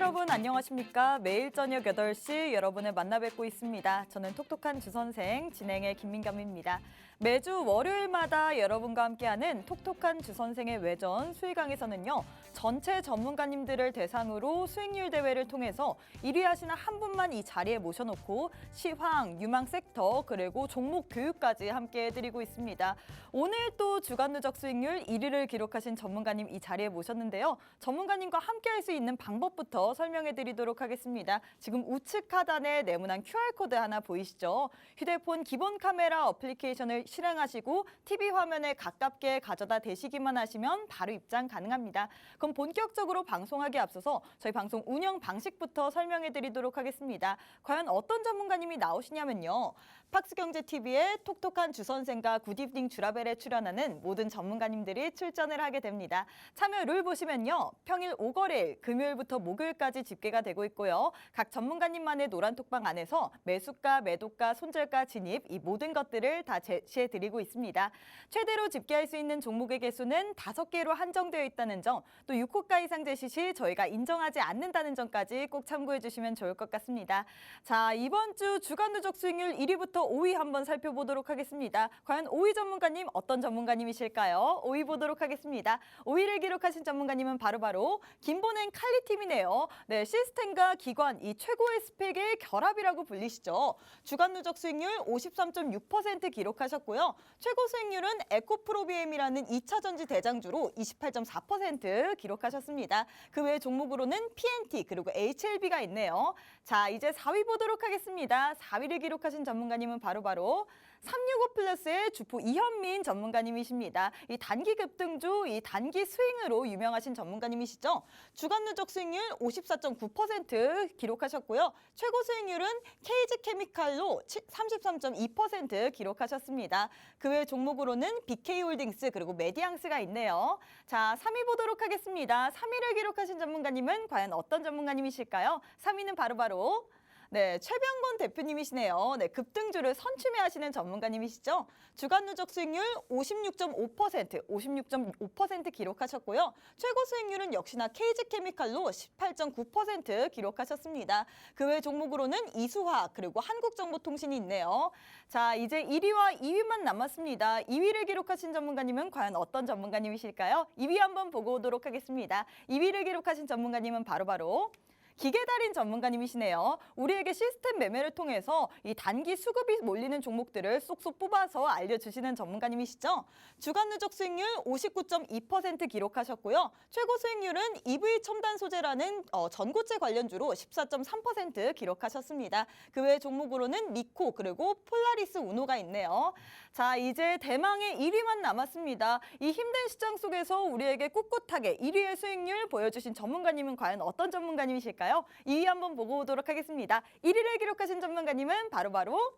여러분 안녕하십니까? 매일 저녁 8시 여러분을 만나 뵙고 있습니다. 저는 톡톡한 주선생 진행의 김민겸입니다. 매주 월요일마다 여러분과 함께하는 톡톡한 주선생의 외전 수의강에서는요. 전체 전문가님들을 대상으로 수익률 대회를 통해서 1위 하시는 한 분만 이 자리에 모셔놓고 시황, 유망 섹터, 그리고 종목 교육까지 함께 해드리고 있습니다. 오늘 또 주간 누적 수익률 1위를 기록하신 전문가님 이 자리에 모셨는데요. 전문가님과 함께할 수 있는 방법부터 설명해드리도록 하겠습니다. 지금 우측 하단에 네모난 QR코드 하나 보이시죠? 휴대폰 기본 카메라 어플리케이션을 실행하시고 TV 화면에 가깝게 가져다 대시기만 하시면 바로 입장 가능합니다. 그럼 본격적으로 방송하기에 앞서서 저희 방송 운영 방식부터 설명해드리도록 하겠습니다. 과연 어떤 전문가님이 나오시냐면요. 팍스경제TV의 톡톡한 주선생과 굿이브닝 주라벨에 출연하는 모든 전문가님들이 출전을 하게 됩니다. 참여 룰 보시면요. 평일 오거래일, 금요일부터 목요일까지 집계가 되고 있고요. 각 전문가님만의 노란톡방 안에서 매수가, 매도가, 손절가, 진입 이 모든 것들을 다 제시해드리고 있습니다. 최대로 집계할 수 있는 종목의 개수는 5개로 한정되어 있다는 점, 또 6호가 이상 제시 시 저희가 인정하지 않는다는 점까지 꼭 참고해 주시면 좋을 것 같습니다. 자, 이번 주 주간 누적 수익률 1위부터 5위 한번 살펴보도록 하겠습니다. 과연 5위 전문가님 어떤 전문가님이실까요? 5위 보도록 하겠습니다. 5위를 기록하신 전문가님은 바로 김보낸 칼리팀이네요. 네, 시스템과 기관 이 최고의 스펙의 결합이라고 불리시죠. 주간 누적 수익률 53.6% 기록하셨고요. 최고 수익률은 에코프로비엠이라는 2차 전지 대장주로 28.4% 기록하셨습니다. 그 외 종목으로는 PNT 그리고 HLB가 있네요. 자, 이제 4위 보도록 하겠습니다. 4위를 기록하신 전문가님은 바로 365 플러스의 주포 이현민 전문가님이십니다. 이 단기 급등주, 이 단기 스윙으로 유명하신 전문가님이시죠. 주간 누적 수익률 54.9% 기록하셨고요. 최고 수익률은 KG케미칼로 33.2% 기록하셨습니다. 그 외 종목으로는 BK홀딩스 그리고 메디앙스가 있네요. 자, 3위 보도록 하겠습니다. 3위를 기록하신 전문가님은 과연 어떤 전문가님이실까요? 3위는 바로 네, 최병곤 대표님이시네요. 네, 급등주를 선취매하시는 전문가님이시죠. 주간 누적 수익률 56.5% 기록하셨고요. 최고 수익률은 역시나 KG케미칼로 18.9% 기록하셨습니다. 그 외 종목으로는 이수화 그리고 한국정보통신이 있네요. 자, 이제 1위와 2위만 남았습니다. 2위를 기록하신 전문가님은 과연 어떤 전문가님이실까요? 2위 한번 보고 오도록 하겠습니다. 2위를 기록하신 전문가님은 바로 기계달인 전문가님이시네요. 우리에게 시스템 매매를 통해서 이 단기 수급이 몰리는 종목들을 쏙쏙 뽑아서 알려주시는 전문가님이시죠. 주간 누적 수익률 59.2% 기록하셨고요. 최고 수익률은 EV 첨단 소재라는 전고체 관련주로 14.3% 기록하셨습니다. 그 외 종목으로는 미코 그리고 폴라리스 우노가 있네요. 자, 이제 대망의 1위만 남았습니다. 이 힘든 시장 속에서 우리에게 꿋꿋하게 1위의 수익률 보여주신 전문가님은 과연 어떤 전문가님이실까요? 2위 한번 보고 오도록 하겠습니다. 1위를 기록하신 전문가님은 바로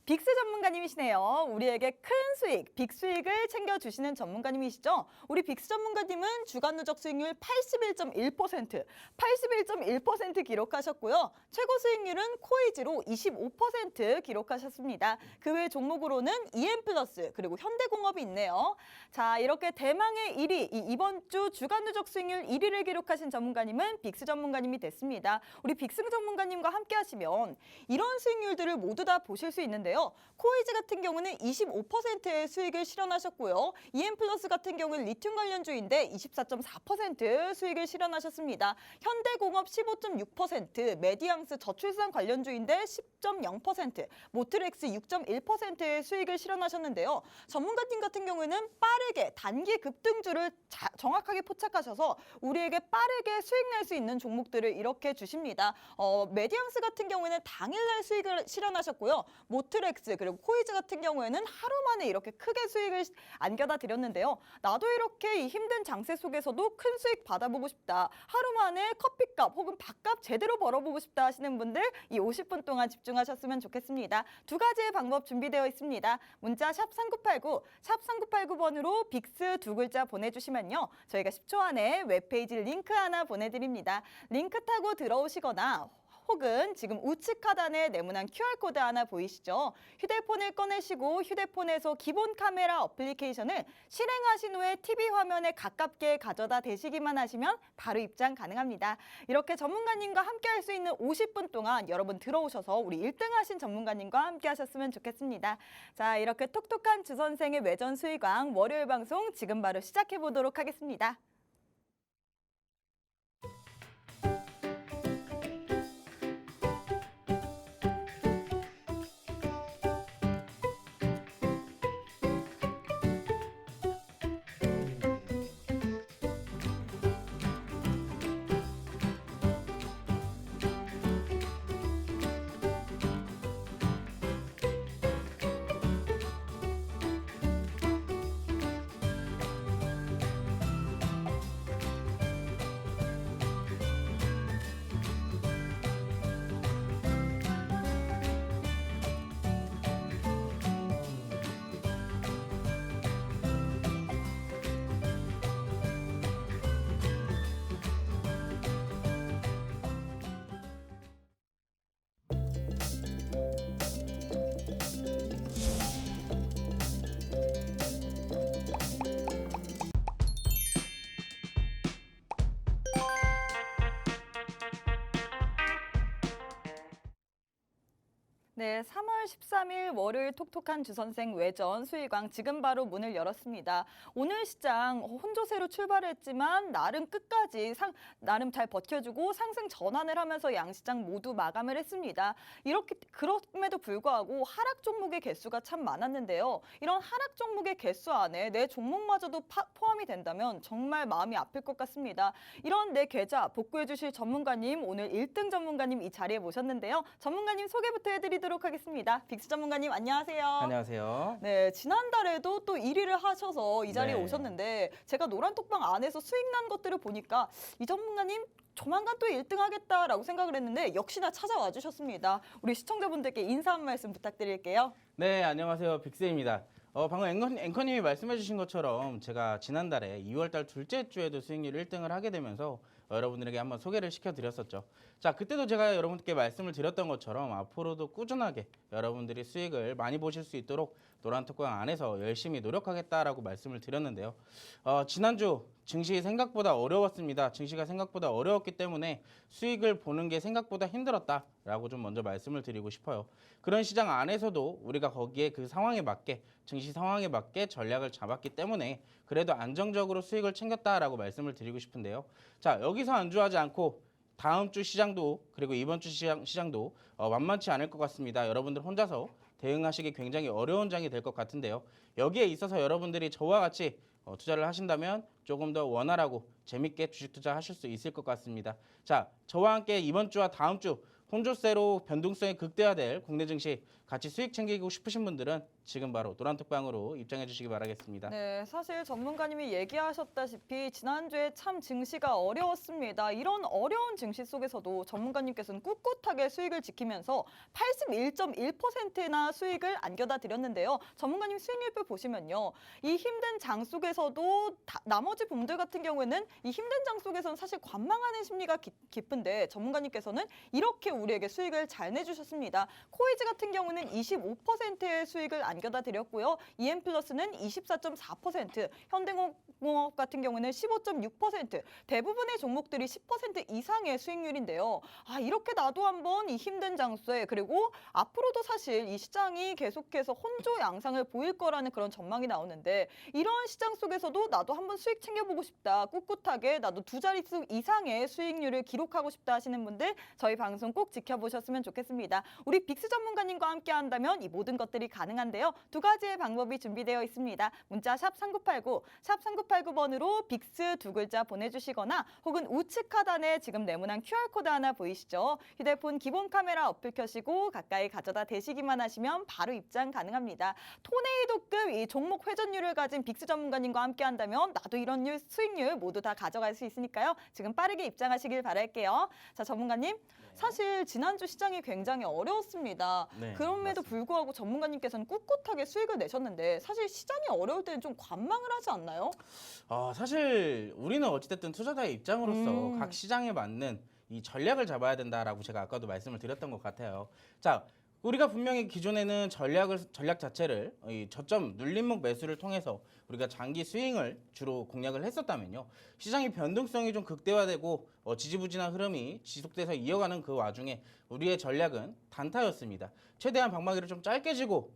빅스 전문가님이시네요. 우리에게 큰 수익, 빅수익을 챙겨주시는 전문가님이시죠. 우리 빅스 전문가님은 주간 누적 수익률 81.1% 기록하셨고요. 최고 수익률은 코이즈로 25% 기록하셨습니다. 그 외 종목으로는 EM플러스 그리고 현대공업이 있네요. 자, 이렇게 대망의 1위, 이번 주 주간 누적 수익률 1위를 기록하신 전문가님은 빅스 전문가님이 됐습니다. 우리 빅스 전문가님과 함께 하시면 이런 수익률들을 모두 다 보실 수 있는데요. 코이즈 같은 경우는 25%의 수익을 실현하셨고요. EM플러스 같은 경우는 리튬 관련주인데 24.4% 수익을 실현하셨습니다. 현대공업 15.6%, 메디앙스 저출산 관련주인데 10.0%, 모트렉스 6.1%의 수익을 실현하셨는데요. 전문가님 같은 경우에는 빠르게 단기 급등주를 정확하게 포착하셔서 우리에게 빠르게 수익 낼 수 있는 종목들을 이렇게 주십니다. 메디앙스 같은 경우에는 당일날 수익을 실현하셨고요. 모트렉스 그리고 코이즈 같은 경우에는 하루 만에 이렇게 크게 수익을 안겨다 드렸는데요. 나도 이렇게 이 힘든 장세 속에서도 큰 수익 받아보고 싶다. 하루 만에 커피값 혹은 밥값 제대로 벌어보고 싶다 하시는 분들 이 50분 동안 집중하셨으면 좋겠습니다. 두 가지의 방법 준비되어 있습니다. 문자 샵 3989, 샵 3989번으로 빅스 두 글자 보내주시면요. 저희가 10초 안에 웹페이지 링크 하나 보내드립니다. 링크 타고 들어오시거나 혹은 지금 우측 하단에 네모난 QR코드 하나 보이시죠? 휴대폰을 꺼내시고 휴대폰에서 기본 카메라 어플리케이션을 실행하신 후에 TV 화면에 가깝게 가져다 대시기만 하시면 바로 입장 가능합니다. 이렇게 전문가님과 함께 할 수 있는 50분 동안 여러분 들어오셔서 우리 1등 하신 전문가님과 함께 하셨으면 좋겠습니다. 자, 이렇게 똑똑한 주선생의 외전 수의광 월요일 방송 지금 바로 시작해 보도록 하겠습니다. 네, 3월 13일 월요일 톡톡한 주선생 외전 수의광 지금 바로 문을 열었습니다. 오늘 시장 혼조세로 출발했지만 나름 끝까지 나름 잘 버텨주고 상승 전환을 하면서 양시장 모두 마감을 했습니다. 그럼에도 불구하고 하락 종목의 개수가 참 많았는데요. 이런 하락 종목의 개수 안에 내 종목마저도 포함이 된다면 정말 마음이 아플 것 같습니다. 이런 내 계좌 복구해 주실 전문가님, 오늘 1등 전문가님 이 자리에 모셨는데요. 전문가님 소개부터 해드리도록 하겠습니다. 빅스 전문가님 안녕하세요. 안녕하세요. 네, 지난달에도 또 1위를 하셔서 이 자리에 네. 오셨는데 제가 노란톡방 안에서 수익 난 것들을 보니까 이 전문가님 조만간 또 1등 하겠다라고 생각을 했는데 역시나 찾아와 주셨습니다. 우리 시청자분들께 인사 한 말씀 부탁드릴게요. 네, 안녕하세요. 빅스입니다. 방금 앵커님이 말씀해 주신 것처럼 제가 지난달에 2월달 둘째 주에도 수익률 1등을 하게 되면서 여러분들에게 한번 소개를 시켜드렸었죠. 자, 그때도 제가 여러분께 말씀을 드렸던 것처럼 앞으로도 꾸준하게 여러분들이 수익을 많이 보실 수 있도록 노란톡방 안에서 열심히 노력하겠다라고 말씀을 드렸는데요. 지난주 증시 생각보다 어려웠습니다. 증시가 생각보다 어려웠기 때문에 수익을 보는 게 생각보다 힘들었다라고 좀 먼저 말씀을 드리고 싶어요. 그런 시장 안에서도 우리가 거기에 그 상황에 맞게 증시 상황에 맞게 전략을 잡았기 때문에 그래도 안정적으로 수익을 챙겼다라고 말씀을 드리고 싶은데요. 자, 여기서 안주하지 않고 다음 주 시장도 그리고 이번 주 시장도 만만치 않을 것 같습니다. 여러분들 혼자서 대응하시기 굉장히 어려운 장이 될 것 같은데요. 여기에 있어서 여러분들이 저와 같이 투자를 하신다면 조금 더 원활하고 재밌게 주식 투자하실 수 있을 것 같습니다. 자, 저와 함께 이번 주와 다음 주 혼조세로 변동성이 극대화될 국내 증시 같이 수익 챙기고 싶으신 분들은 지금 바로 노란톡방으로 입장해 주시기 바라겠습니다. 네, 사실 전문가님이 얘기하셨다시피 지난주에 참 증시가 어려웠습니다. 이런 어려운 증시 속에서도 전문가님께서는 꿋꿋하게 수익을 지키면서 81.1%나 수익을 안겨다 드렸는데요. 전문가님 수익률표 보시면요. 이 힘든 장 속에서도 나머지 분들 같은 경우에는 이 힘든 장 속에서는 사실 관망하는 심리가 깊은데 전문가님께서는 이렇게 우리에게 수익을 잘 내주셨습니다. 코이즈 같은 경우는 25%의 수익을 안겨다 드렸고요. EM플러스는 24.4%, 현대공업 같은 경우는 15.6%, 대부분의 종목들이 10% 이상의 수익률인데요. 이렇게 나도 한번 이 힘든 장소에 그리고 앞으로도 사실 이 시장이 계속해서 혼조 양상을 보일 거라는 그런 전망이 나오는데 이런 시장 속에서도 나도 한번 수익 챙겨보고 싶다. 꿋꿋하게 나도 두 자릿수 이상의 수익률을 기록하고 싶다 하시는 분들 저희 방송 꼭 지켜보셨으면 좋겠습니다. 우리 빅스 전문가님과 함께 한다면 이 모든 것들이 가능한데요. 두 가지의 방법이 준비되어 있습니다. 문자 샵 3989, 샵 3989번으로 빅스 두 글자 보내주시거나 혹은 우측 하단에 지금 네모난 QR코드 하나 보이시죠? 휴대폰 기본 카메라 어플 켜시고 가까이 가져다 대시기만 하시면 바로 입장 가능합니다. 토네이도급 이 종목 회전율을 가진 빅스 전문가님과 함께 한다면 나도 이런 수익률 모두 다 가져갈 수 있으니까요. 지금 빠르게 입장하시길 바랄게요. 자, 전문가님. 사실 지난주 시장이 굉장히 어려웠습니다. 네, 그럼에도 맞습니다. 불구하고 전문가님께서는 꿋꿋하게 수익을 내셨는데 사실 시장이 어려울 때는 좀 관망을 하지 않나요? 사실 우리는 어찌됐든 투자자의 입장으로서 각 시장에 맞는 이 전략을 잡아야 된다라고 제가 아까도 말씀을 드렸던 것 같아요. 자, 우리가 분명히 기존에는 전략 자체를 이 저점 눌림목 매수를 통해서 우리가 장기 스윙을 주로 공략을 했었다면요. 시장의 변동성이 좀 극대화되고 지지부진한 흐름이 지속돼서 이어가는 그 와중에 우리의 전략은 단타였습니다. 최대한 방망이를 좀 짧게 쥐고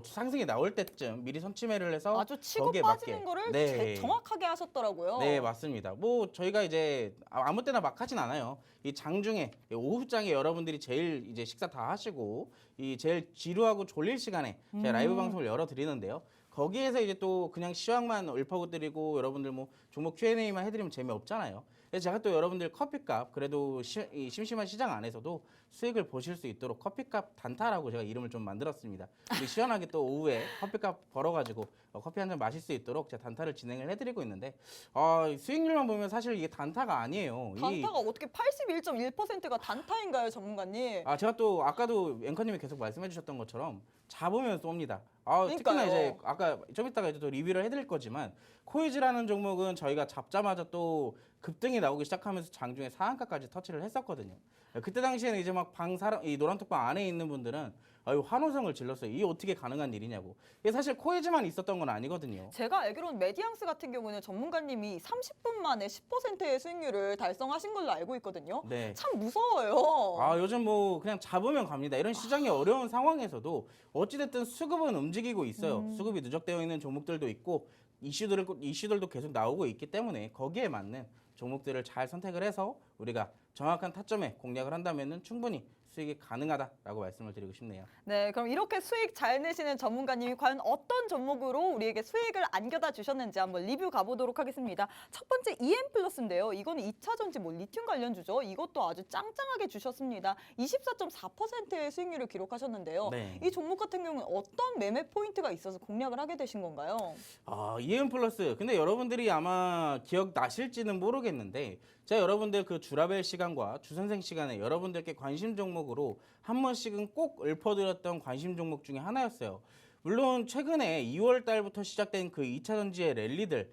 상승이 나올 때쯤 미리 선취매를 해서 아주 치고 거기에 빠지는 맞게. 거를 네. 정확하게 하셨더라고요. 네, 맞습니다. 뭐 저희가 이제 아무 때나 막 하진 않아요. 이 장중에 오후장에 여러분들이 제일 이제 식사 다 하시고 이 제일 지루하고 졸릴 시간에 제가 라이브 방송을 열어 드리는데요. 거기에서 이제 또 그냥 시황만 읊어드리고 여러분들 뭐 종목 Q&A만 해드리면 재미없잖아요. 그래서 제가 또 여러분들 커피값 그래도 이 심심한 시장 안에서도 수익을 보실 수 있도록 커피값 단타라고 제가 이름을 좀 만들었습니다. 우리 시원하게 또 오후에 커피값 벌어가지고 커피 한 잔 마실 수 있도록 제가 단타를 진행을 해드리고 있는데 수익률만 보면 사실 이게 단타가 아니에요. 단타가 어떻게 81.1%가 단타인가요, 전문가님? 제가 또 아까도 앵커님이 계속 말씀해주셨던 것처럼 잡으면 쏩니다. 특히나 그러니까요. 이제 아까 좀 이따가 이제 또 리뷰를 해드릴 거지만 코이즈라는 종목은 저희가 잡자마자 또 급등이 나오기 시작하면서 장중에 상한가까지 터치를 했었거든요. 그때 당시에는 이제 막 이 노란톡방 안에 있는 분들은 환호성을 질렀어요. 이게 어떻게 가능한 일이냐고. 이게 사실 코이즈만 있었던 건 아니거든요. 제가 알기로는 메디앙스 같은 경우는 전문가님이 30분 만에 10%의 수익률을 달성하신 걸로 알고 있거든요. 네. 참 무서워요. 요즘 뭐 그냥 잡으면 갑니다. 이런 시장이 어려운 상황에서도 어찌됐든 수급은 움직이고 있어요. 수급이 누적되어 있는 종목들도 있고 이슈들도 계속 나오고 있기 때문에 거기에 맞는 종목들을 잘 선택을 해서 우리가 정확한 타점에 공략을 한다면은 충분히 수익이 가능하다라고 말씀을 드리고 싶네요. 네, 그럼 이렇게 수익 잘 내시는 전문가님이 과연 어떤 종목으로 우리에게 수익을 안겨다 주셨는지 한번 리뷰 가보도록 하겠습니다. 첫 번째 EM+인데요. 이거는 2차 전지 리튬 관련주죠. 이것도 아주 짱짱하게 주셨습니다. 24.4%의 수익률을 기록하셨는데요. 네. 이 종목 같은 경우는 어떤 매매 포인트가 있어서 공략을 하게 되신 건가요? EM 플러스. 근데 여러분들이 아마 기억나실지는 모르겠는데 제가 여러분들 그 주라벨 시간과 주선생 시간에 여러분들께 관심 종목으로 한 번씩은 꼭 읊어드렸던 관심 종목 중에 하나였어요. 물론 최근에 2월 달부터 시작된 그 2차 전지의 랠리들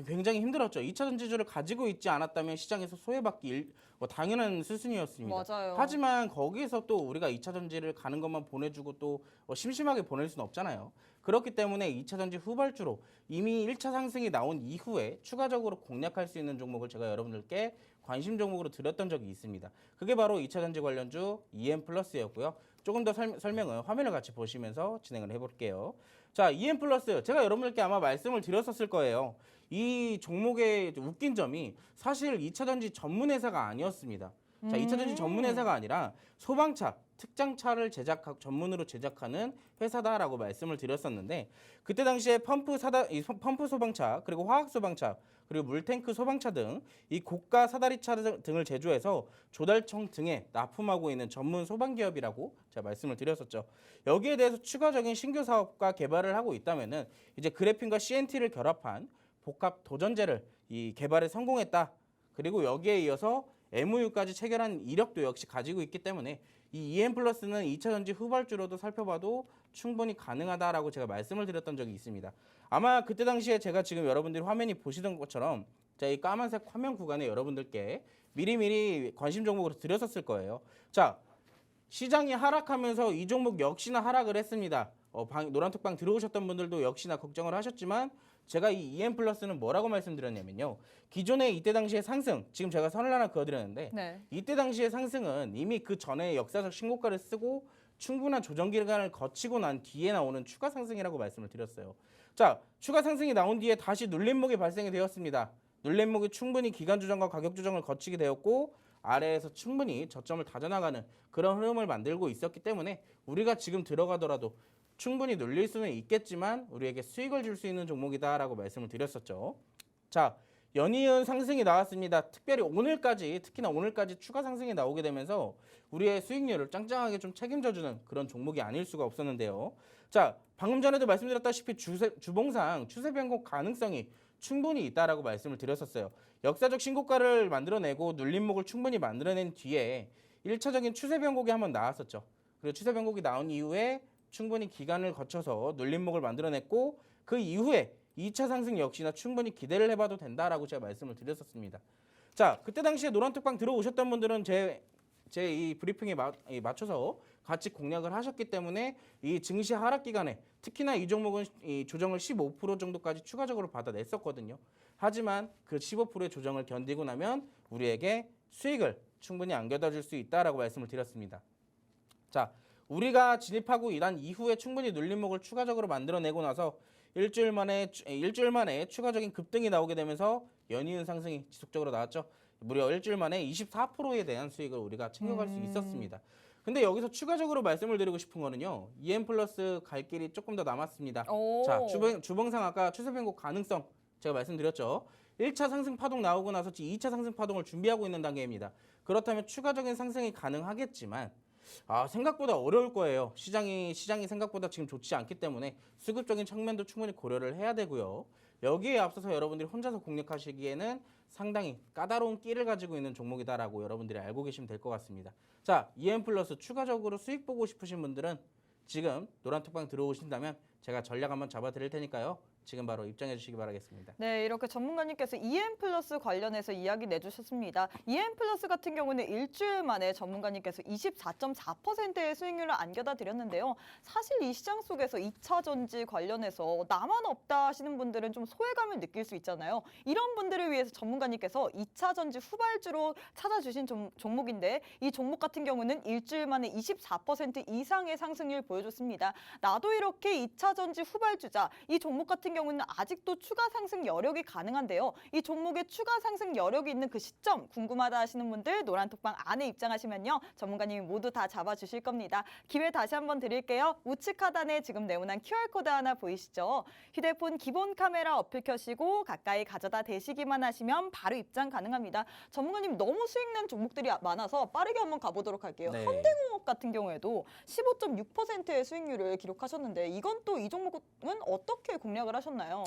굉장히 힘들었죠. 2차 전지주를 가지고 있지 않았다면 시장에서 소외받기 당연한 수순이었습니다. 맞아요. 하지만 거기서 또 우리가 2차 전지를 가는 것만 보내주고 또 심심하게 보낼 수는 없잖아요. 그렇기 때문에 2차 전지 후발주로 이미 1차 상승이 나온 이후에 추가적으로 공략할 수 있는 종목을 제가 여러분들께 관심 종목으로 드렸던 적이 있습니다. 그게 바로 2차 전지 관련주 EM+였고요. 조금 더 설명은 화면을 같이 보시면서 진행을 해볼게요. 자, EM+, 제가 여러분들께 아마 말씀을 드렸었을 거예요. 이 종목의 웃긴 점이 사실 2차 전지 전문 회사가 아니었습니다. 자, 2차 전지 전문 회사가 아니라 소방차, 특장차를 전문으로 제작하는 회사다라고 말씀을 드렸었는데 그때 당시에 펌프 소방차 그리고 화학 소방차 그리고 물탱크 소방차 등 이 고가 사다리차 등을 제조해서 조달청 등에 납품하고 있는 전문 소방기업이라고 제가 말씀을 드렸었죠. 여기에 대해서 추가적인 신규 사업과 개발을 하고 있다면은 이제 그래핀과 CNT를 결합한 복합 도전제를 이 개발에 성공했다. 그리고 여기에 이어서 MOU까지 체결한 이력도 역시 가지고 있기 때문에 이 EM+는 2차 전지 후발주로도 살펴봐도 충분히 가능하다라고 제가 말씀을 드렸던 적이 있습니다. 아마 그때 당시에 제가 지금 여러분들이 화면이 보시던 것처럼 이 까만색 화면 구간에 여러분들께 미리미리 관심 종목으로 드렸었을 거예요. 자, 시장이 하락하면서 이 종목 역시나 하락을 했습니다. 노란톡방 들어오셨던 분들도 역시나 걱정을 하셨지만 제가 이 EM+는 뭐라고 말씀드렸냐면요. 기존에 이때 당시의 상승, 지금 제가 선을 하나 그어드렸는데 네. 이때 당시의 상승은 이미 그 전에 역사적 신고가를 쓰고 충분한 조정 기간을 거치고 난 뒤에 나오는 추가 상승이라고 말씀을 드렸어요. 자, 추가 상승이 나온 뒤에 다시 눌림목이 발생이 되었습니다. 눌림목이 충분히 기간 조정과 가격 조정을 거치게 되었고 아래에서 충분히 저점을 다져나가는 그런 흐름을 만들고 있었기 때문에 우리가 지금 들어가더라도 충분히 눌릴 수는 있겠지만 우리에게 수익을 줄 수 있는 종목이다라고 말씀을 드렸었죠. 자, 연이은 상승이 나왔습니다. 특별히 특히나 오늘까지 추가 상승이 나오게 되면서 우리의 수익률을 짱짱하게 좀 책임져주는 그런 종목이 아닐 수가 없었는데요. 자, 방금 전에도 말씀드렸다시피 주봉상 추세 변곡 가능성이 충분히 있다라고 말씀을 드렸었어요. 역사적 신고가를 만들어내고 눌림목을 충분히 만들어낸 뒤에 1차적인 추세 변곡이 한번 나왔었죠. 그리고 추세 변곡이 나온 이후에 충분히 기간을 거쳐서 눌림목을 만들어냈고 그 이후에 2차 상승 역시나 충분히 기대를 해봐도 된다라고 제가 말씀을 드렸었습니다. 자, 그때 당시에 노란톡방 들어오셨던 분들은 제 이 브리핑에 맞춰서 같이 공략을 하셨기 때문에 이 증시 하락 기간에 특히나 이 종목은 이 조정을 15% 정도까지 추가적으로 받아냈었거든요. 하지만 그 15%의 조정을 견디고 나면 우리에게 수익을 충분히 안겨다 줄 수 있다라고 말씀을 드렸습니다. 자, 우리가 진입하고 이단 이후에 충분히 눌림목을 추가적으로 만들어내고 나서 일주일 만에 추가적인 급등이 나오게 되면서 연이은 상승이 지속적으로 나왔죠. 무려 일주일 만에 24%에 대한 수익을 우리가 챙겨갈 수 있었습니다. 근데 여기서 추가적으로 말씀을 드리고 싶은 거는요. EM 플러스 갈 길이 조금 더 남았습니다. 오. 자, 주봉상 아까 추세 변곡 가능성 제가 말씀드렸죠. 1차 상승 파동 나오고 나서 2차 상승 파동을 준비하고 있는 단계입니다. 그렇다면 추가적인 상승이 가능하겠지만 생각보다 어려울 거예요. 시장이 생각보다 지금 좋지 않기 때문에 수급적인 측면도 충분히 고려를 해야 되고요. 여기에 앞서서 여러분들이 혼자서 공략하시기에는 상당히 까다로운 끼를 가지고 있는 종목이다라고 여러분들이 알고 계시면 될 것 같습니다. 자, EM 플러스 추가적으로 수익 보고 싶으신 분들은 지금 노란톡방 들어오신다면 제가 전략 한번 잡아 드릴 테니까요. 지금 바로 입장해 주시기 바라겠습니다. 네, 이렇게 전문가님께서 EM 플러스 관련해서 이야기 내주셨습니다. EM 플러스 같은 경우는 일주일 만에 전문가님께서 24.4%의 수익률을 안겨다 드렸는데요. 사실 이 시장 속에서 2차 전지 관련해서 나만 없다 하시는 분들은 좀 소외감을 느낄 수 있잖아요. 이런 분들을 위해서 전문가님께서 2차 전지 후발주로 찾아주신 종목인데 이 종목 같은 경우는 일주일 만에 24% 이상의 상승률 보여줬습니다. 나도 이렇게 2차 전지 후발주자, 이 종목 같은 경우는 아직도 추가 상승 여력이 가능한데요. 이 종목에 추가 상승 여력이 있는 그 시점 궁금하다 하시는 분들 노란톡방 안에 입장하시면요. 전문가님이 모두 다 잡아주실 겁니다. 기회 다시 한번 드릴게요. 우측 하단에 지금 네모난 QR코드 하나 보이시죠? 휴대폰 기본 카메라 어플 켜시고 가까이 가져다 대시기만 하시면 바로 입장 가능합니다. 전문가님 너무 수익난 종목들이 많아서 빠르게 한번 가보도록 할게요. 네. 현대공업 같은 경우에도 15.6%의 수익률을 기록하셨는데 이건 또 이 종목은 어떻게 공략을 하셨나요?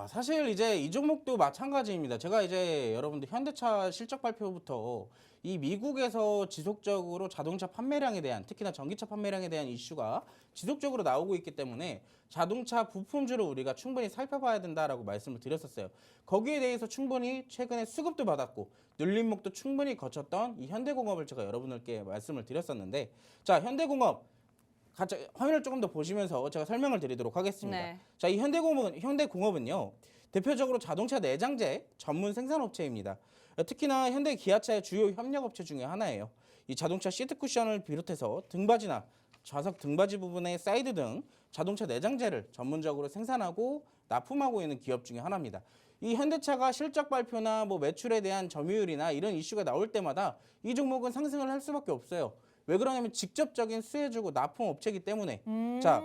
사실 이제 이 종목도 마찬가지입니다. 제가 이제 여러분들 현대차 실적 발표부터 이 미국에서 지속적으로 자동차 판매량에 대한 특히나 전기차 판매량에 대한 이슈가 지속적으로 나오고 있기 때문에 자동차 부품주를 우리가 충분히 살펴봐야 된다라고 말씀을 드렸었어요. 거기에 대해서 충분히 최근에 수급도 받았고 눌림목도 충분히 거쳤던 이 현대공업을 제가 여러분들께 말씀을 드렸었는데 자, 현대공업 화면을 조금 더 보시면서 제가 설명을 드리도록 하겠습니다. 네. 자, 이 현대공업은요. 대표적으로 자동차 내장재 전문 생산업체입니다. 특히나 현대 기아차의 주요 협력업체 중에 하나예요. 이 자동차 시트 쿠션을 비롯해서 등받이나 좌석 등받이 부분의 사이드 등 자동차 내장재를 전문적으로 생산하고 납품하고 있는 기업 중에 하나입니다. 이 현대차가 실적 발표나 뭐 매출에 대한 점유율이나 이런 이슈가 나올 때마다 이 종목은 상승을 할 수밖에 없어요. 왜 그러냐면 직접적인 수혜주고 납품 업체이기 때문에 자,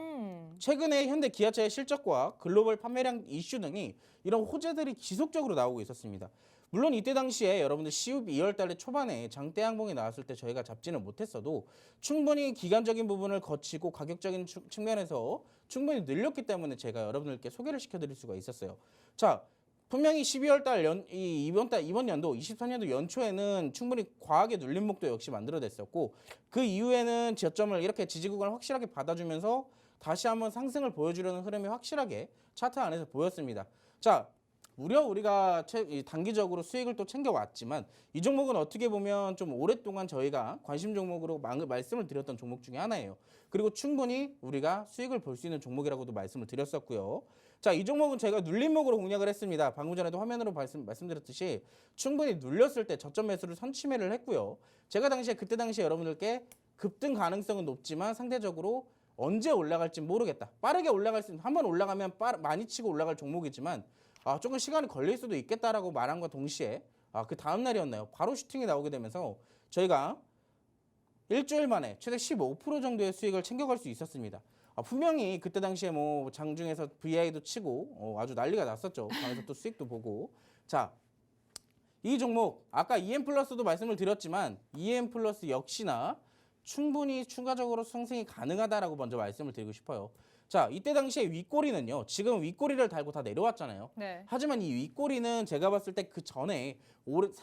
최근에 현대 기아차의 실적과 글로벌 판매량 이슈 등이 이런 호재들이 지속적으로 나오고 있었습니다. 물론 이때 당시에 여러분들 시웁 2월 달에 초반에 장대 항공이 나왔을 때 저희가 잡지는 못했어도 충분히 기간적인 부분을 거치고 가격적인 측면에서 충분히 늘렸기 때문에 제가 여러분들께 소개를 시켜드릴 수가 있었어요. 자, 분명히 12월 달 이번 연도 24년도 연초에는 충분히 과하게 눌림목도 역시 만들어냈었고 그 이후에는 저점을 이렇게 지지구간을 확실하게 받아주면서 다시 한번 상승을 보여주려는 흐름이 확실하게 차트 안에서 보였습니다. 자, 무려 우리가 단기적으로 수익을 또 챙겨왔지만 이 종목은 어떻게 보면 좀 오랫동안 저희가 관심 종목으로 말씀을 드렸던 종목 중에 하나예요. 그리고 충분히 우리가 수익을 볼 수 있는 종목이라고도 말씀을 드렸었고요. 자, 이 종목은 제가 눌림목으로 공략을 했습니다. 방금 전에도 화면으로 말씀드렸듯이 충분히 눌렸을 때 저점 매수를 선취매를 했고요. 제가 그때 당시에 여러분들께 급등 가능성은 높지만 상대적으로 언제 올라갈지 모르겠다. 빠르게 올라갈 수 있는, 한번 올라가면 많이 치고 올라갈 종목이지만 조금 시간이 걸릴 수도 있겠다라고 말함과 동시에 그 다음 날이었나요? 바로 슈팅이 나오게 되면서 저희가 일주일 만에 최대 15% 정도의 수익을 챙겨갈 수 있었습니다. 분명히 그때 당시에 뭐 장중에서 VI도 치고 아주 난리가 났었죠. 방에서 또 수익도 보고. 자, 이 종목 아까 EM 플러스도 말씀을 드렸지만 EM 플러스 역시나 충분히 추가적으로 상승이 가능하다라고 먼저 말씀을 드리고 싶어요. 자, 이때 당시에 윗꼬리는요. 지금 윗꼬리를 달고 다 내려왔잖아요. 네. 하지만 이 윗꼬리는 제가 봤을 때 그 전에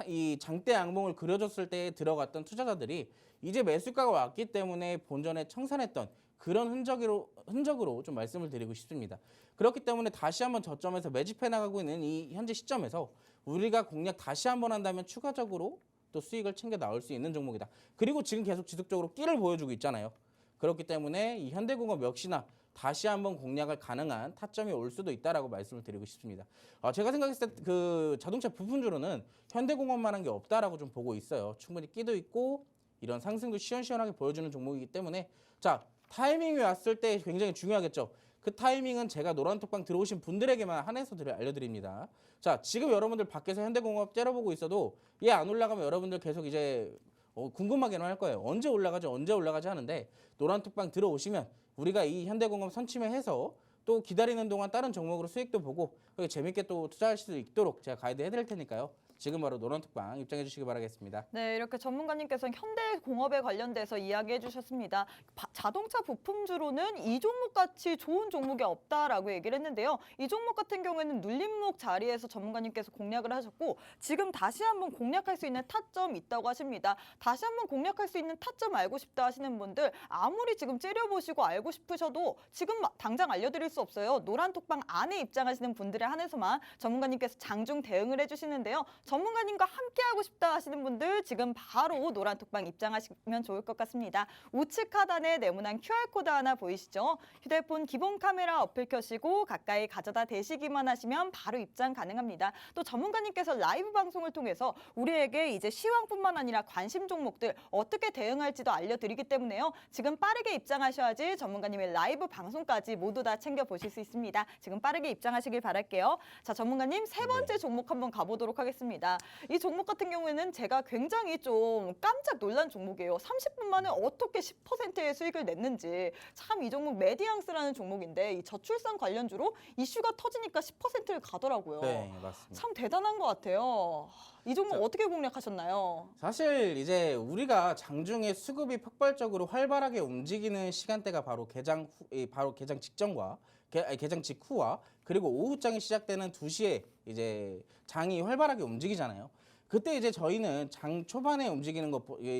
이 장대 양봉을 그려줬을 때 들어갔던 투자자들이 이제 매수가가 왔기 때문에 본전에 청산했던 그런 흔적으로 좀 말씀을 드리고 싶습니다. 그렇기 때문에 다시 한번 저점에서 매집해 나가고 있는 이 현재 시점에서 우리가 공략 다시 한번 한다면 추가적으로 또 수익을 챙겨 나올 수 있는 종목이다. 그리고 지금 계속 지속적으로 끼를 보여주고 있잖아요. 그렇기 때문에 이 현대공업 역시나 다시 한번 공략을 가능한 타점이 올 수도 있다라고 말씀을 드리고 싶습니다. 제가 생각했을 때 그 자동차 부품주로는 현대공업만한 게 없다라고 좀 보고 있어요. 충분히 끼도 있고 이런 상승도 시원시원하게 보여주는 종목이기 때문에 자 타이밍이 왔을 때 굉장히 중요하겠죠. 그 타이밍은 제가 노란톡방 들어오신 분들에게만 한해서 알려드립니다. 자 지금 여러분들 밖에서 현대공업 째려보고 있어도 얘 안 올라가면 여러분들 계속 이제 궁금하게는 할 거예요. 언제 올라가지 하는데 노란톡방 들어오시면 우리가 이 현대공업 선침해해서 또 기다리는 동안 다른 종목으로 수익도 보고 재밌게 또 투자할 수 있도록 제가 가이드 해드릴 테니까요. 지금 바로 노란톡방 입장해 주시기 바라겠습니다. 네, 이렇게 전문가님께서는 현대공업에 관련돼서 이야기해 주셨습니다. 자동차 부품주로는 이 종목 같이 좋은 종목이 없다라고 얘기를 했는데요. 이 종목 같은 경우에는 눌림목 자리에서 전문가님께서 공략을 하셨고 지금 다시 한번 공략할 수 있는 타점 있다고 하십니다. 다시 한번 공략할 수 있는 타점 알고 싶다 하시는 분들 아무리 지금 째려보시고 알고 싶으셔도 지금 당장 알려드릴 수 없어요. 노란톡방 안에 입장하시는 분들에 한해서만 전문가님께서 장중 대응을 해주시는데요. 전문가님과 함께하고 싶다 하시는 분들 지금 바로 노란톡방 입장하시면 좋을 것 같습니다. 우측 하단에 네모난 QR코드 하나 보이시죠? 휴대폰 기본 카메라 어플 켜시고 가까이 가져다 대시기만 하시면 바로 입장 가능합니다. 또 전문가님께서 라이브 방송을 통해서 우리에게 이제 시황뿐만 아니라 관심 종목들 어떻게 대응할지도 알려드리기 때문에요. 지금 빠르게 입장하셔야지 전문가님의 라이브 방송까지 모두 다 챙겨보실 수 있습니다. 지금 빠르게 입장하시길 바랄게요. 자, 전문가님 세 번째 종목 한번 가보도록 하겠습니다. 이 종목 같은 경우에는 제가 굉장히 좀 깜짝 놀란 종목이에요. 30분 만에 어떻게 10%의 수익을 냈는지. 참 이 종목 메디앙스라는 종목인데 이 저출산 관련주로 이슈가 터지니까 10%를 가더라고요. 네, 맞습니다. 참 대단한 것 같아요. 이 종목 어떻게 공략하셨나요? 사실 이제 우리가 장중에 수급이 폭발적으로 활발하게 움직이는 시간대가 바로 개장 직전과 개장 직후와 그리고 오후장이 시작되는 2시에 이제 장이 활발하게 움직이잖아요. 그때 이제 저희는 장 초반에 움직이는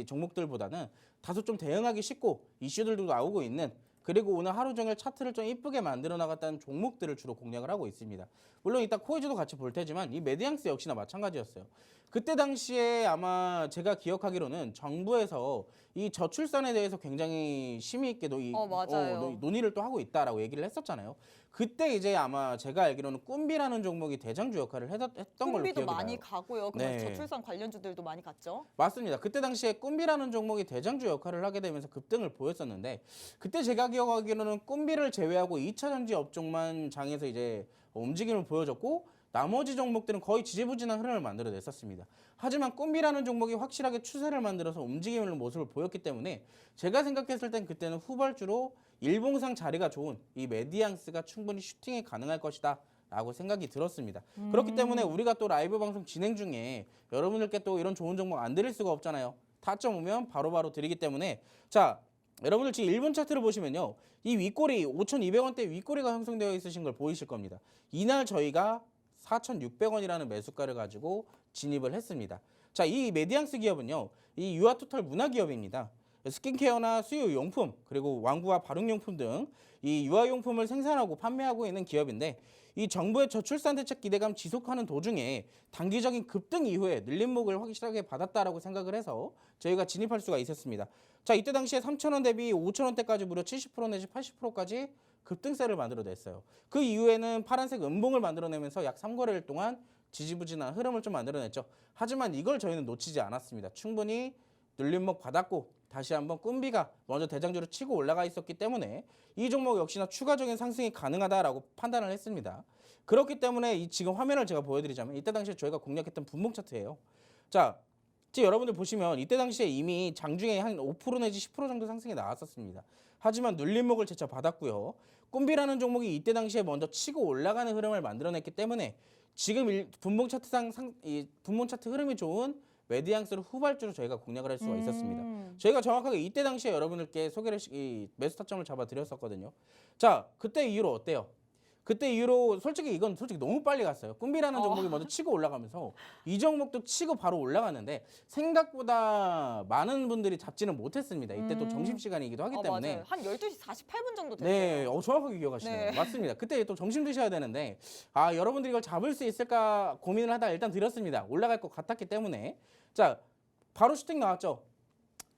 종목들보다는 다소 좀 대응하기 쉽고 이슈들도 나오고 있는 그리고 오늘 하루 종일 차트를 좀 이쁘게 만들어 나갔다는 종목들을 주로 공략을 하고 있습니다. 물론 이따 코이즈도 같이 볼 테지만 이 메디앙스 역시나 마찬가지였어요. 그때 당시에 아마 제가 기억하기로는 정부에서 이 저출산에 대해서 굉장히 심의 있게 맞아요. 논의를 또 하고 있다라고 얘기를 했었잖아요. 그때 이제 아마 제가 알기로는 꿈비라는 종목이 대장주 역할을 했던 걸로 기억이 꿈비도 나요. 많이 가고요. 그러면 네. 저출산 관련주들도 많이 갔죠. 맞습니다. 그때 당시에 꿈비라는 종목이 대장주 역할을 하게 되면서 급등을 보였었는데 그때 제가 기억하기로는 꿈비를 제외하고 2차 전지 업종만 장에서 이제 움직임을 보여줬고 나머지 종목들은 거의 지지부진한 흐름을 만들어냈었습니다. 하지만 꿈비라는 종목이 확실하게 추세를 만들어서 움직이는 모습을 보였기 때문에 제가 생각했을 땐 그때는 후발주로 일봉상 자리가 좋은 이 메디앙스가 충분히 슈팅이 가능할 것이다 라고 생각이 들었습니다. 그렇기 때문에 우리가 또 라이브 방송 진행 중에 여러분들께 또 이런 좋은 정보 안 드릴 수가 없잖아요. 타점 오면 바로바로 드리기 때문에 자 여러분들 지금 1분 차트를 보시면요. 이 윗꼬리 5,200원대 윗꼬리가 형성되어 있으신 걸 보이실 겁니다. 이날 저희가 4,600원이라는 매수가를 가지고 진입을 했습니다. 자, 이 메디앙스 기업은요. 이 유아토탈 문화기업입니다. 스킨케어나 수유용품 그리고 완구와 발육용품 등 이 유아용품을 생산하고 판매하고 있는 기업인데 이 정부의 저출산 대책 기대감 지속하는 도중에 단기적인 급등 이후에 늘림목을 확실하게 받았다라고 생각을 해서 저희가 진입할 수가 있었습니다. 자, 이때 당시에 3,000원 대비 5,000원대까지 무려 70% 내지 80%까지 급등세를 만들어냈어요. 그 이후에는 파란색 음봉을 만들어내면서 약 3거래일 동안 지지부진한 흐름을 좀 만들어냈죠. 하지만 이걸 저희는 놓치지 않았습니다. 충분히 눌림목 받았고 다시 한번 꿈비가 먼저 대장주로 치고 올라가 있었기 때문에 이 종목 역시나 추가적인 상승이 가능하다라고 판단을 했습니다. 그렇기 때문에 이 지금 화면을 제가 보여드리자면 이때 당시에 저희가 공략했던 분목 차트예요. 자, 지금 여러분들 보시면 이때 당시에 이미 장중에 한 5% 내지 10% 정도 상승이 나왔었습니다. 하지만 눌림목을 재차 받았고요. 꿈비라는 종목이 이때 당시에 먼저 치고 올라가는 흐름을 만들어냈기 때문에 지금 분목 차트 흐름이 좋은 메디앙스를 후발주로 저희가 공략을 할 수가 있었습니다. 저희가 정확하게 이때 당시에 여러분들께 매수 타점을 잡아드렸었거든요. 자, 그때 이후로 어때요? 그때 이후로 솔직히 이건 너무 빨리 갔어요. 꿈비라는 종목이 먼저 치고 올라가면서 이 종목도 치고 바로 올라갔는데 생각보다 많은 분들이 잡지는 못했습니다. 이때 또 점심시간이기도 하기 때문에. 맞아요. 한 12시 48분 정도 됐어요. 네, 정확하게 기억하시네요. 네. 맞습니다. 그때 또 점심 드셔야 되는데 여러분들이 이걸 잡을 수 있을까 고민을 하다가 일단 드렸습니다. 올라갈 것 같았기 때문에. 자, 바로 슈팅 나왔죠.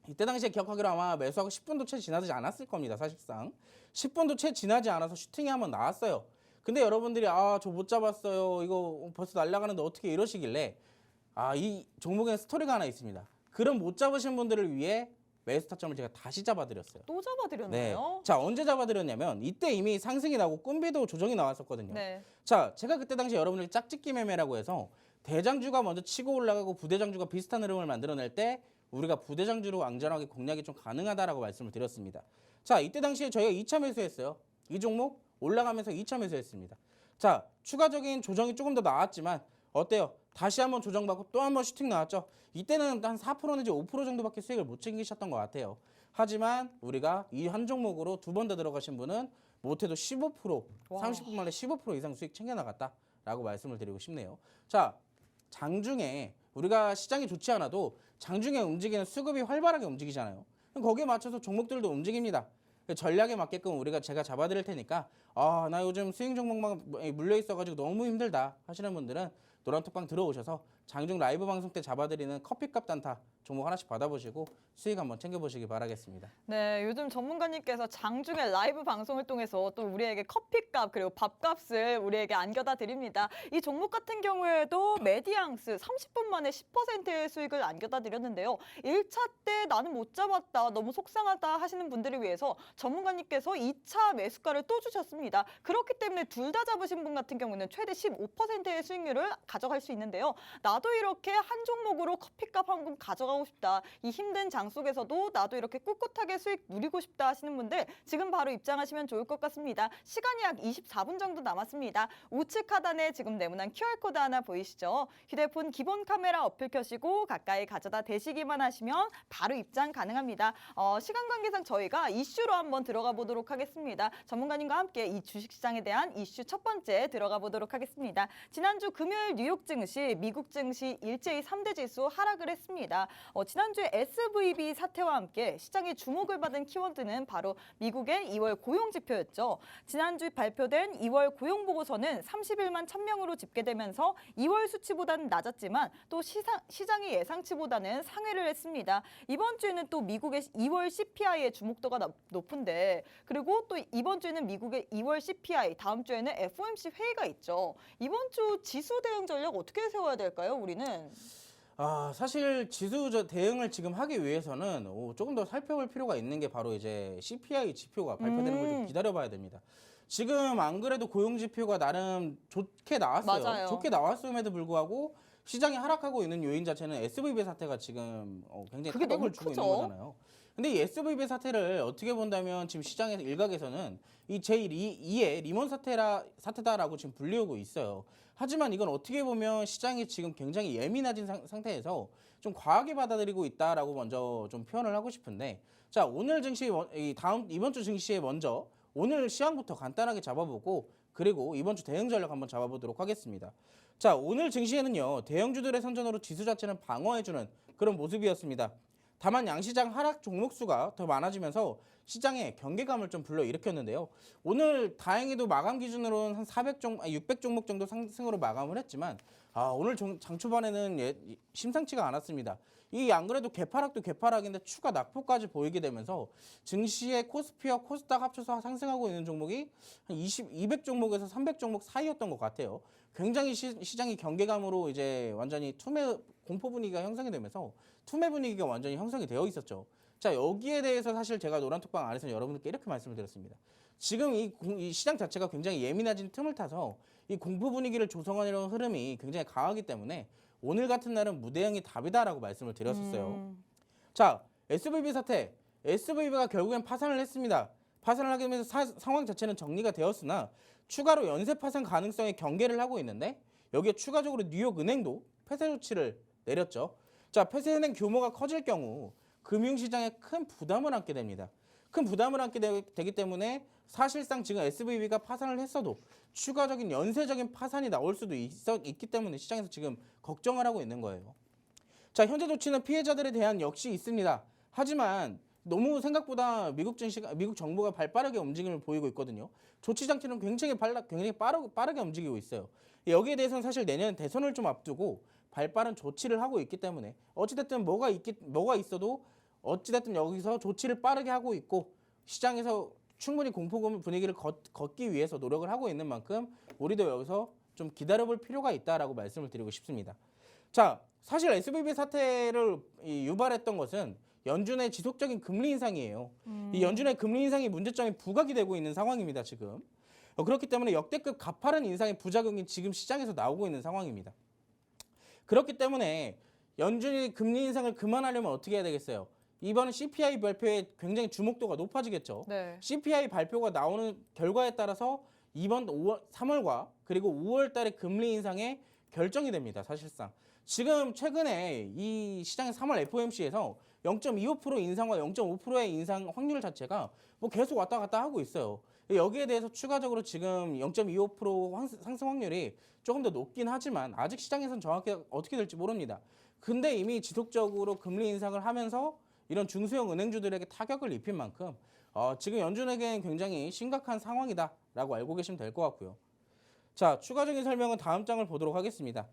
이때 당시에 기억하기로 아마 매수하고 10분도 채 지나지 않았을 겁니다. 사실상 10분도 채 지나지 않아서 슈팅이 한번 나왔어요. 근데 여러분들이 저 못 잡았어요. 이거 벌써 날아가는데 어떻게 이러시길래 이 종목에는 스토리가 하나 있습니다. 그런 못 잡으신 분들을 위해 매수 타점을 제가 다시 잡아드렸어요. 또 네. 잡아드렸나요? 자, 언제 잡아드렸냐면 이때 이미 상승이 나고 꿈비도 조정이 나왔었거든요. 네. 자, 제가 그때 당시 여러분들 짝짓기 매매라고 해서 대장주가 먼저 치고 올라가고 부대장주가 비슷한 흐름을 만들어낼 때 우리가 부대장주로 안전하게 공략이 좀 가능하다라고 말씀을 드렸습니다. 자, 이때 당시에 저희가 2차 매수했어요. 이 종목 올라가면서 2차 매수했습니다. 자, 추가적인 조정이 조금 더 나왔지만 어때요? 다시 한번 조정받고 또 한번 슈팅 나왔죠. 이때는 한 4% 내지 5% 정도밖에 수익을 못 챙기셨던 것 같아요. 하지만 우리가 이 한 종목으로 두 번 더 들어가신 분은 못해도 15%, 와. 30분 만에 15% 이상 수익 챙겨나갔다라고 말씀을 드리고 싶네요. 자, 장중에 우리가 시장이 좋지 않아도 장중에 움직이는 수급이 활발하게 움직이잖아요. 그럼 거기에 맞춰서 종목들도 움직입니다. 전략에 맞게끔 제가 잡아드릴 테니까 나 요즘 스윙 종목만 물려 있어가지고 너무 힘들다 하시는 분들은 노란톡방 들어오셔서 장중 라이브 방송 때 잡아드리는 커피값 단타 종목 하나씩 받아보시고 수익 한번 챙겨보시기 바라겠습니다. 네, 요즘 전문가님께서 장중에 라이브 방송을 통해서 또 우리에게 커피값 그리고 밥값을 우리에게 안겨다 드립니다. 이 종목 같은 경우에도 메디앙스 30분 만에 10%의 수익을 안겨다 드렸는데요. 1차 때 나는 못 잡았다, 너무 속상하다 하시는 분들을 위해서 전문가님께서 2차 매수가를 또 주셨습니다. 그렇기 때문에 둘 다 잡으신 분 같은 경우는 최대 15%의 수익률을 가져갈 수 있는데요. 나도 이렇게 한 종목으로 커피값 한 금 가져가고 싶다. 이 힘든 장 속에서도 나도 이렇게 꿋꿋하게 수익 누리고 싶다 하시는 분들 지금 바로 입장하시면 좋을 것 같습니다. 시간이 약 24분 정도 남았습니다. 우측 하단에 지금 네모난 QR코드 하나 보이시죠? 휴대폰 기본 카메라 어플 켜시고 가까이 가져다 대시기만 하시면 바로 입장 가능합니다. 시간 관계상 저희가 이슈로 한번 들어가 보도록 하겠습니다. 전문가님과 함께 이 주식시장에 대한 이슈 첫 번째 들어가 보도록 하겠습니다. 지난주 금요일 뉴욕 증시, 미국 증시 일제히 3대 지수 하락을 했습니다. 지난주에 SVB 사태와 함께 시장의 주목을 받은 키워드는 바로 미국의 2월 고용지표였죠. 지난주 발표된 2월 고용보고서는 31만 1000명으로 집계되면서 2월 수치보다는 낮았지만 또 시장의 예상치보다는 상회를 했습니다. 이번 주에는 또 미국의 2월 CPI의 주목도가 높은데 그리고 또 이번 주에는 미국의 2월 CPI, 다음 주에는 FOMC 회의가 있죠. 이번 주 지수 대응 전략 어떻게 세워야 될까요, 우리는? 사실 지수 대응을 지금 하기 위해서는 조금 더 살펴볼 필요가 있는 게 바로 이제 CPI 지표가 발표되는 걸 좀 기다려봐야 됩니다. 지금 안 그래도 고용 지표가 나름 좋게 나왔어요. 맞아요. 좋게 나왔음에도 불구하고 시장이 하락하고 있는 요인 자체는 SVB 사태가 지금 굉장히 그게 타격을 너무 주고 크죠? 있는 거잖아요. 근데 이 SVB 사태를 어떻게 본다면 지금 시장에서 일각에서는 이 제2의 리먼 사태다라고 지금 불리우고 있어요. 하지만 이건 어떻게 보면 시장이 지금 굉장히 예민해진 상태에서 좀 과하게 받아들이고 있다라고 먼저 좀 표현을 하고 싶은데, 자, 오늘 증시 이번 주 증시에 먼저 오늘 시황부터 간단하게 잡아보고 그리고 이번 주 대응 전략 한번 잡아보도록 하겠습니다. 자, 오늘 증시에는요, 대형주들의 선전으로 지수 자체는 방어해주는 그런 모습이었습니다. 다만 양시장 하락 종목 수가 더 많아지면서 시장에 경계감을 좀 불러일으켰는데요. 오늘 다행히도 마감 기준으로는 한 600 종목 정도 상승으로 마감을 했지만 오늘 장 초반에는 심상치가 않았습니다. 이 안 그래도 개파락도 개파락인데 추가 낙폭까지 보이게 되면서 증시의 코스피와 코스닥 합쳐서 상승하고 있는 종목이 한 200 종목에서 300 종목 사이였던 것 같아요. 굉장히 시장이 경계감으로 이제 완전히 공포 분위기가 형성이 되면서 투매 분위기가 완전히 형성이 되어 있었죠. 자, 여기에 대해서 사실 제가 노란톡방 안에서 여러분들께 이렇게 말씀을 드렸습니다. 지금 이 시장 자체가 굉장히 예민해진 틈을 타서 이 공포 분위기를 조성하려는 흐름이 굉장히 강하기 때문에 오늘 같은 날은 무대응이 답이다라고 말씀을 드렸었어요. 자, SVB 사태. SVB가 결국엔 파산을 했습니다. 파산을 하게 되면서 상황 자체는 정리가 되었으나 추가로 연쇄 파산 가능성에 경계를 하고 있는데 여기에 추가적으로 뉴욕은행도 폐쇄 조치를 내렸죠. 자, 폐쇄은행 규모가 커질 경우 금융시장에 큰 부담을 안게 됩니다. 큰 부담을 안게 되기 때문에 사실상 지금 SVB가 파산을 했어도 추가적인 연쇄적인 파산이 나올 수도 있기 때문에 시장에서 지금 걱정을 하고 있는 거예요. 자, 현재 조치는 피해자들에 대한 역시 있습니다. 하지만 너무 생각보다 미국 정부가 발빠르게 움직임을 보이고 있거든요. 조치 장치는 굉장히 빠르게 움직이고 있어요. 여기에 대해서는 사실 내년 대선을 좀 앞두고 발빠른 조치를 하고 있기 때문에 어찌됐든 뭐가 있어도 어찌됐든 여기서 조치를 빠르게 하고 있고 시장에서 충분히 공포 분위기를 걷기 위해서 노력을 하고 있는 만큼 우리도 여기서 좀 기다려볼 필요가 있다라고 말씀을 드리고 싶습니다. 자, 사실 SVB 사태를 유발했던 것은 연준의 지속적인 금리 인상이에요. 이 연준의 금리 인상이 문제점이 부각이 되고 있는 상황입니다, 지금. 그렇기 때문에 역대급 가파른 인상의 부작용이 지금 시장에서 나오고 있는 상황입니다. 그렇기 때문에 연준이 금리 인상을 그만하려면 어떻게 해야 되겠어요? 이번 CPI 발표에 굉장히 주목도가 높아지겠죠. 네. CPI 발표가 나오는 결과에 따라서 이번 3월과 그리고 5월 달에 금리 인상에 결정이 됩니다. 사실상. 지금 최근에 이 시장의 3월 FOMC에서 0.25% 인상과 0.5%의 인상 확률 자체가 뭐 계속 왔다 갔다 하고 있어요. 여기에 대해서 추가적으로 지금 0.25% 상승 확률이 조금 더 높긴 하지만 아직 시장에서는 정확히 어떻게 될지 모릅니다. 근데 이미 지속적으로 금리 인상을 하면서 이런 중소형 은행주들에게 타격을 입힌 만큼 지금 연준에게는 굉장히 심각한 상황이다라고 알고 계시면 될 것 같고요. 자, 추가적인 설명은 다음 장을 보도록 하겠습니다.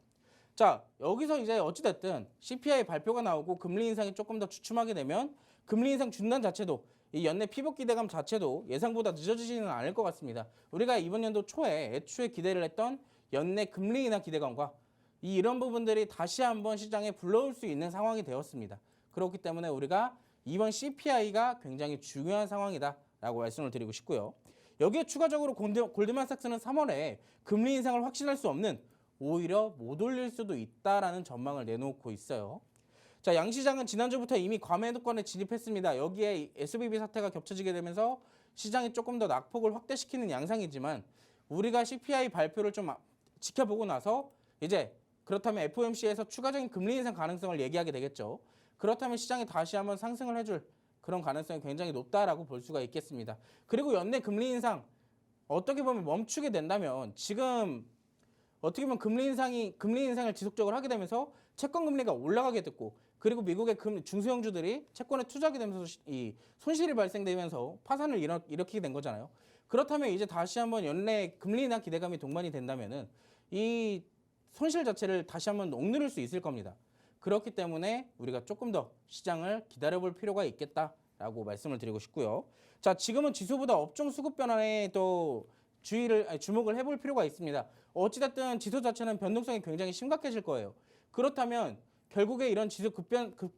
자, 여기서 이제 어찌됐든 CPI 발표가 나오고 금리 인상이 조금 더 주춤하게 되면 금리 인상 중단 자체도 이 연내 피복 기대감 자체도 예상보다 늦어지지는 않을 것 같습니다. 우리가 이번 연도 초에 애초에 기대를 했던 연내 금리 인하 기대감과 이런 부분들이 다시 한번 시장에 불러올 수 있는 상황이 되었습니다. 그렇기 때문에 우리가 이번 CPI가 굉장히 중요한 상황이다라고 말씀을 드리고 싶고요. 여기에 추가적으로 골드만삭스는 3월에 금리 인상을 확신할 수 없는 오히려 못 올릴 수도 있다라는 전망을 내놓고 있어요. 자, 양시장은 지난주부터 이미 과매도권에 진입했습니다. 여기에 SVB 사태가 겹쳐지게 되면서 시장이 조금 더 낙폭을 확대시키는 양상이지만 우리가 CPI 발표를 좀 지켜보고 나서 이제 그렇다면 FOMC에서 추가적인 금리 인상 가능성을 얘기하게 되겠죠. 그렇다면 시장이 다시 한번 상승을 해줄 그런 가능성이 굉장히 높다라고 볼 수가 있겠습니다. 그리고 연내 금리 인상 어떻게 보면 멈추게 된다면 지금 어떻게 보면 금리 인상을 지속적으로 하게 되면서 채권 금리가 올라가게 됐고 그리고 미국의 중소형주들이 채권에 투자하게 되면서 이 손실이 발생되면서 파산을 일으키게 된 거잖아요. 그렇다면 이제 다시 한번 연내 금리 인하 기대감이 동반이 된다면은 이 손실 자체를 다시 한번 억누를 수 있을 겁니다. 그렇기 때문에 우리가 조금 더 시장을 기다려볼 필요가 있겠다라고 말씀을 드리고 싶고요. 자, 지금은 지수보다 업종 수급 변화에 또 주목을 해볼 필요가 있습니다. 어찌됐든 지수 자체는 변동성이 굉장히 심각해질 거예요. 그렇다면 결국에 이런 지수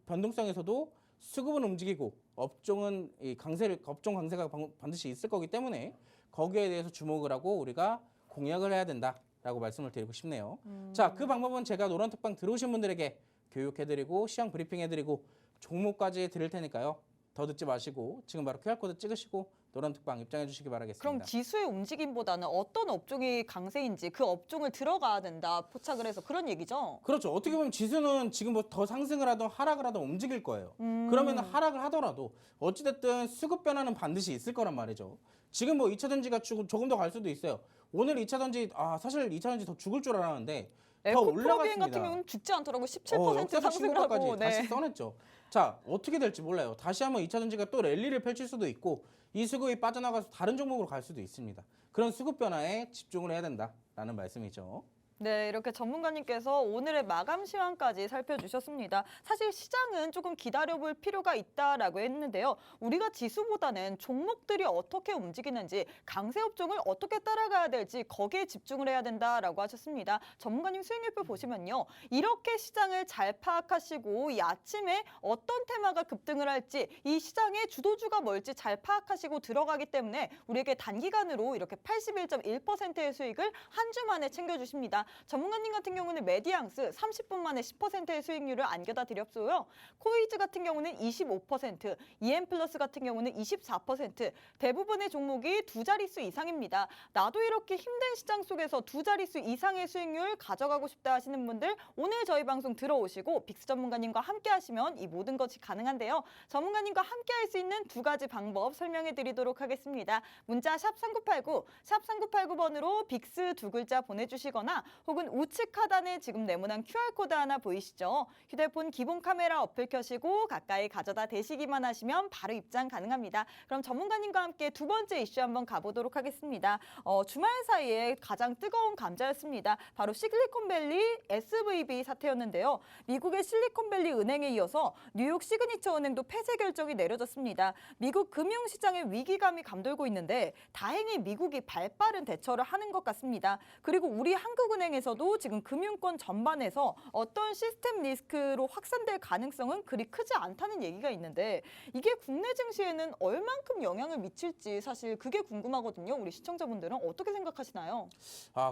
변동성에서도 수급은 움직이고 업종 강세가 반드시 있을 거기 때문에 거기에 대해서 주목을 하고 우리가 공략을 해야 된다라고 말씀을 드리고 싶네요. 자, 그 방법은 제가 노란톡방 들어오신 분들에게 교육해드리고 시황 브리핑해드리고 종목까지 드릴 테니까요. 더 듣지 마시고 지금 바로 QR코드 찍으시고 노란톡방 입장해 주시기 바라겠습니다. 그럼 지수의 움직임보다는 어떤 업종이 강세인지 그 업종을 들어가야 된다, 포착을 해서 그런 얘기죠? 그렇죠. 어떻게 보면 지수는 지금 뭐 더 상승을 하든 하락을 하든 움직일 거예요. 그러면 하락을 하더라도 어찌됐든 수급 변화는 반드시 있을 거란 말이죠. 지금 뭐 2차 전지가 조금 더 갈 수도 있어요. 오늘 2차 전지 사실 2차 전지 더 죽을 줄 알았는데 더 올라갔습니다. 에코프로비엔 같은 경우는 죽지 않더라고 17% 상승을 하고 다시 써냈죠. 자, 어떻게 될지 몰라요. 다시 한번 2차 전지가 또 랠리를 펼칠 수도 있고 이 수급이 빠져나가서 다른 종목으로 갈 수도 있습니다. 그런 수급 변화에 집중을 해야 된다라는 말씀이죠. 네, 이렇게 전문가님께서 오늘의 마감 시황까지 살펴주셨습니다. 사실 시장은 조금 기다려볼 필요가 있다라고 했는데요. 우리가 지수보다는 종목들이 어떻게 움직이는지, 강세 업종을 어떻게 따라가야 될지 거기에 집중을 해야 된다라고 하셨습니다. 전문가님 수익률표 보시면요. 이렇게 시장을 잘 파악하시고 이 아침에 어떤 테마가 급등을 할지, 이 시장의 주도주가 뭘지 잘 파악하시고 들어가기 때문에 우리에게 단기간으로 이렇게 81.1%의 수익을 한 주 만에 챙겨주십니다. 전문가님 같은 경우는 메디앙스 30분 만에 10%의 수익률을 안겨다 드렸고요. 코이즈 같은 경우는 25%, EM플러스 같은 경우는 24%, 대부분의 종목이 두 자릿수 이상입니다. 나도 이렇게 힘든 시장 속에서 두 자릿수 이상의 수익률 가져가고 싶다 하시는 분들 오늘 저희 방송 들어오시고 빅스 전문가님과 함께 하시면 이 모든 것이 가능한데요. 전문가님과 함께 할 수 있는 두 가지 방법 설명해 드리도록 하겠습니다. 문자 샵 3989, 샵 3989번으로 빅스 두 글자 보내주시거나 혹은 우측 하단에 지금 네모난 QR코드 하나 보이시죠? 휴대폰 기본 카메라 어플 켜시고 가까이 가져다 대시기만 하시면 바로 입장 가능합니다. 그럼 전문가님과 함께 두 번째 이슈 한번 가보도록 하겠습니다. 주말 사이에 가장 뜨거운 감자였습니다. 바로 실리콘밸리 SVB 사태였는데요. 미국의 실리콘밸리 은행에 이어서 뉴욕 시그니처 은행도 폐쇄 결정이 내려졌습니다. 미국 금융시장에 위기감이 감돌고 있는데 다행히 미국이 발빠른 대처를 하는 것 같습니다. 그리고 우리 한국은행에서도 지금 금융권 전반에서 어떤 시스템 리스크로 확산될 가능성은 그리 크지 않다는 얘기가 있는데 이게 국내 증시에는 얼만큼 영향을 미칠지 사실 그게 궁금하거든요. 우리 시청자분들은 어떻게 생각하시나요?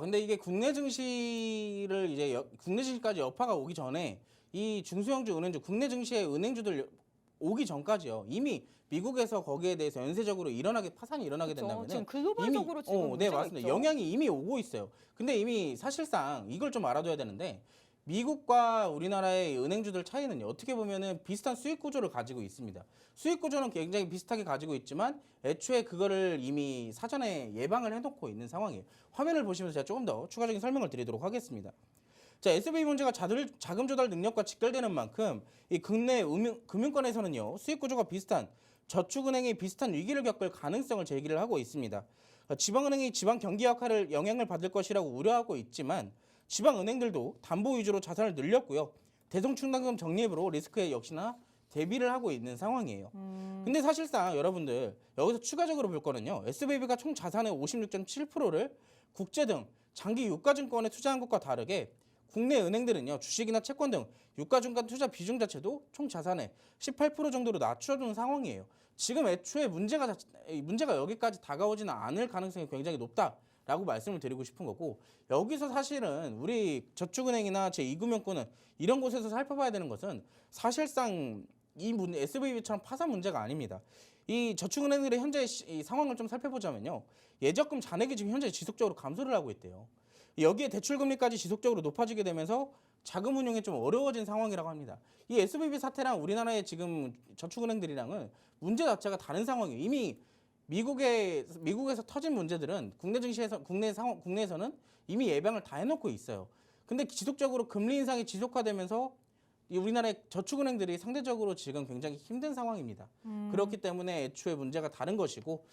근데 이게 국내 증시를 이제 국내 증시까지 여파가 오기 전에 이 중소형주 은행주, 국내 증시의 은행주들 오기 전까지요. 이미 미국에서 거기에 대해서 연쇄적으로 파산이 일어나게 된다면 지금 글로벌적으로 지금 네, 문제가 맞습니다. 있죠. 영향이 이미 오고 있어요. 근데 이미 사실상 이걸 좀 알아둬야 되는데 미국과 우리나라의 은행주들 차이는요. 어떻게 보면은 비슷한 수익 구조를 가지고 있습니다. 수익 구조는 굉장히 비슷하게 가지고 있지만 애초에 그거를 이미 사전에 예방을 해놓고 있는 상황이에요. 화면을 보시면서 제가 조금 더 추가적인 설명을 드리도록 하겠습니다. 자, SVB 문제가 자금 조달 능력과 직결되는 만큼 이 국내 금융권에서는요. 수익 구조가 비슷한 저축은행이 비슷한 위기를 겪을 가능성을 제기를 하고 있습니다. 지방은행이 지방 경기 역할을 영향을 받을 것이라고 우려하고 있지만 지방은행들도 담보 위주로 자산을 늘렸고요. 대성충당금 적립으로 리스크에 역시나 대비를 하고 있는 상황이에요. 근데 사실상 여러분들 여기서 추가적으로 볼 거는요. SVB가 총 자산의 56.7%를 국제 등 장기 유가증권에 투자한 것과 다르게 국내 은행들은요. 주식이나 채권 등 유가증권 투자 비중 자체도 총 자산의 18% 정도로 낮춰둔 상황이에요. 지금 애초에 문제가 여기까지 다가오지는 않을 가능성이 굉장히 높다라고 말씀을 드리고 싶은 거고 여기서 사실은 우리 저축은행이나 제2금융권은 이런 곳에서 살펴봐야 되는 것은 사실상 SVB처럼 파산 문제가 아닙니다. 이 저축은행들의 현재 이 상황을 좀 살펴보자면요. 예적금 잔액이 지금 현재 지속적으로 감소를 하고 있대요. 여기에 대출금리까지 지속적으로 높아지게 되면서 자금 운용이 좀 어려워진 상황이라고 합니다. 이 SVB 사태랑 우리나라의 지금 저축은행들이랑은 문제 자체가 다른 상황이에요. 이미 미국에서 터진 문제들은 국내에서는 이미 예방을 다 해놓고 있어요. 근데 지속적으로 금리 인상이 지속화되면서 이 우리나라의 저축은행들이 상대적으로 지금 굉장히 힘든 상황입니다. 그렇기 때문에 애초에 문제가 다른 것이고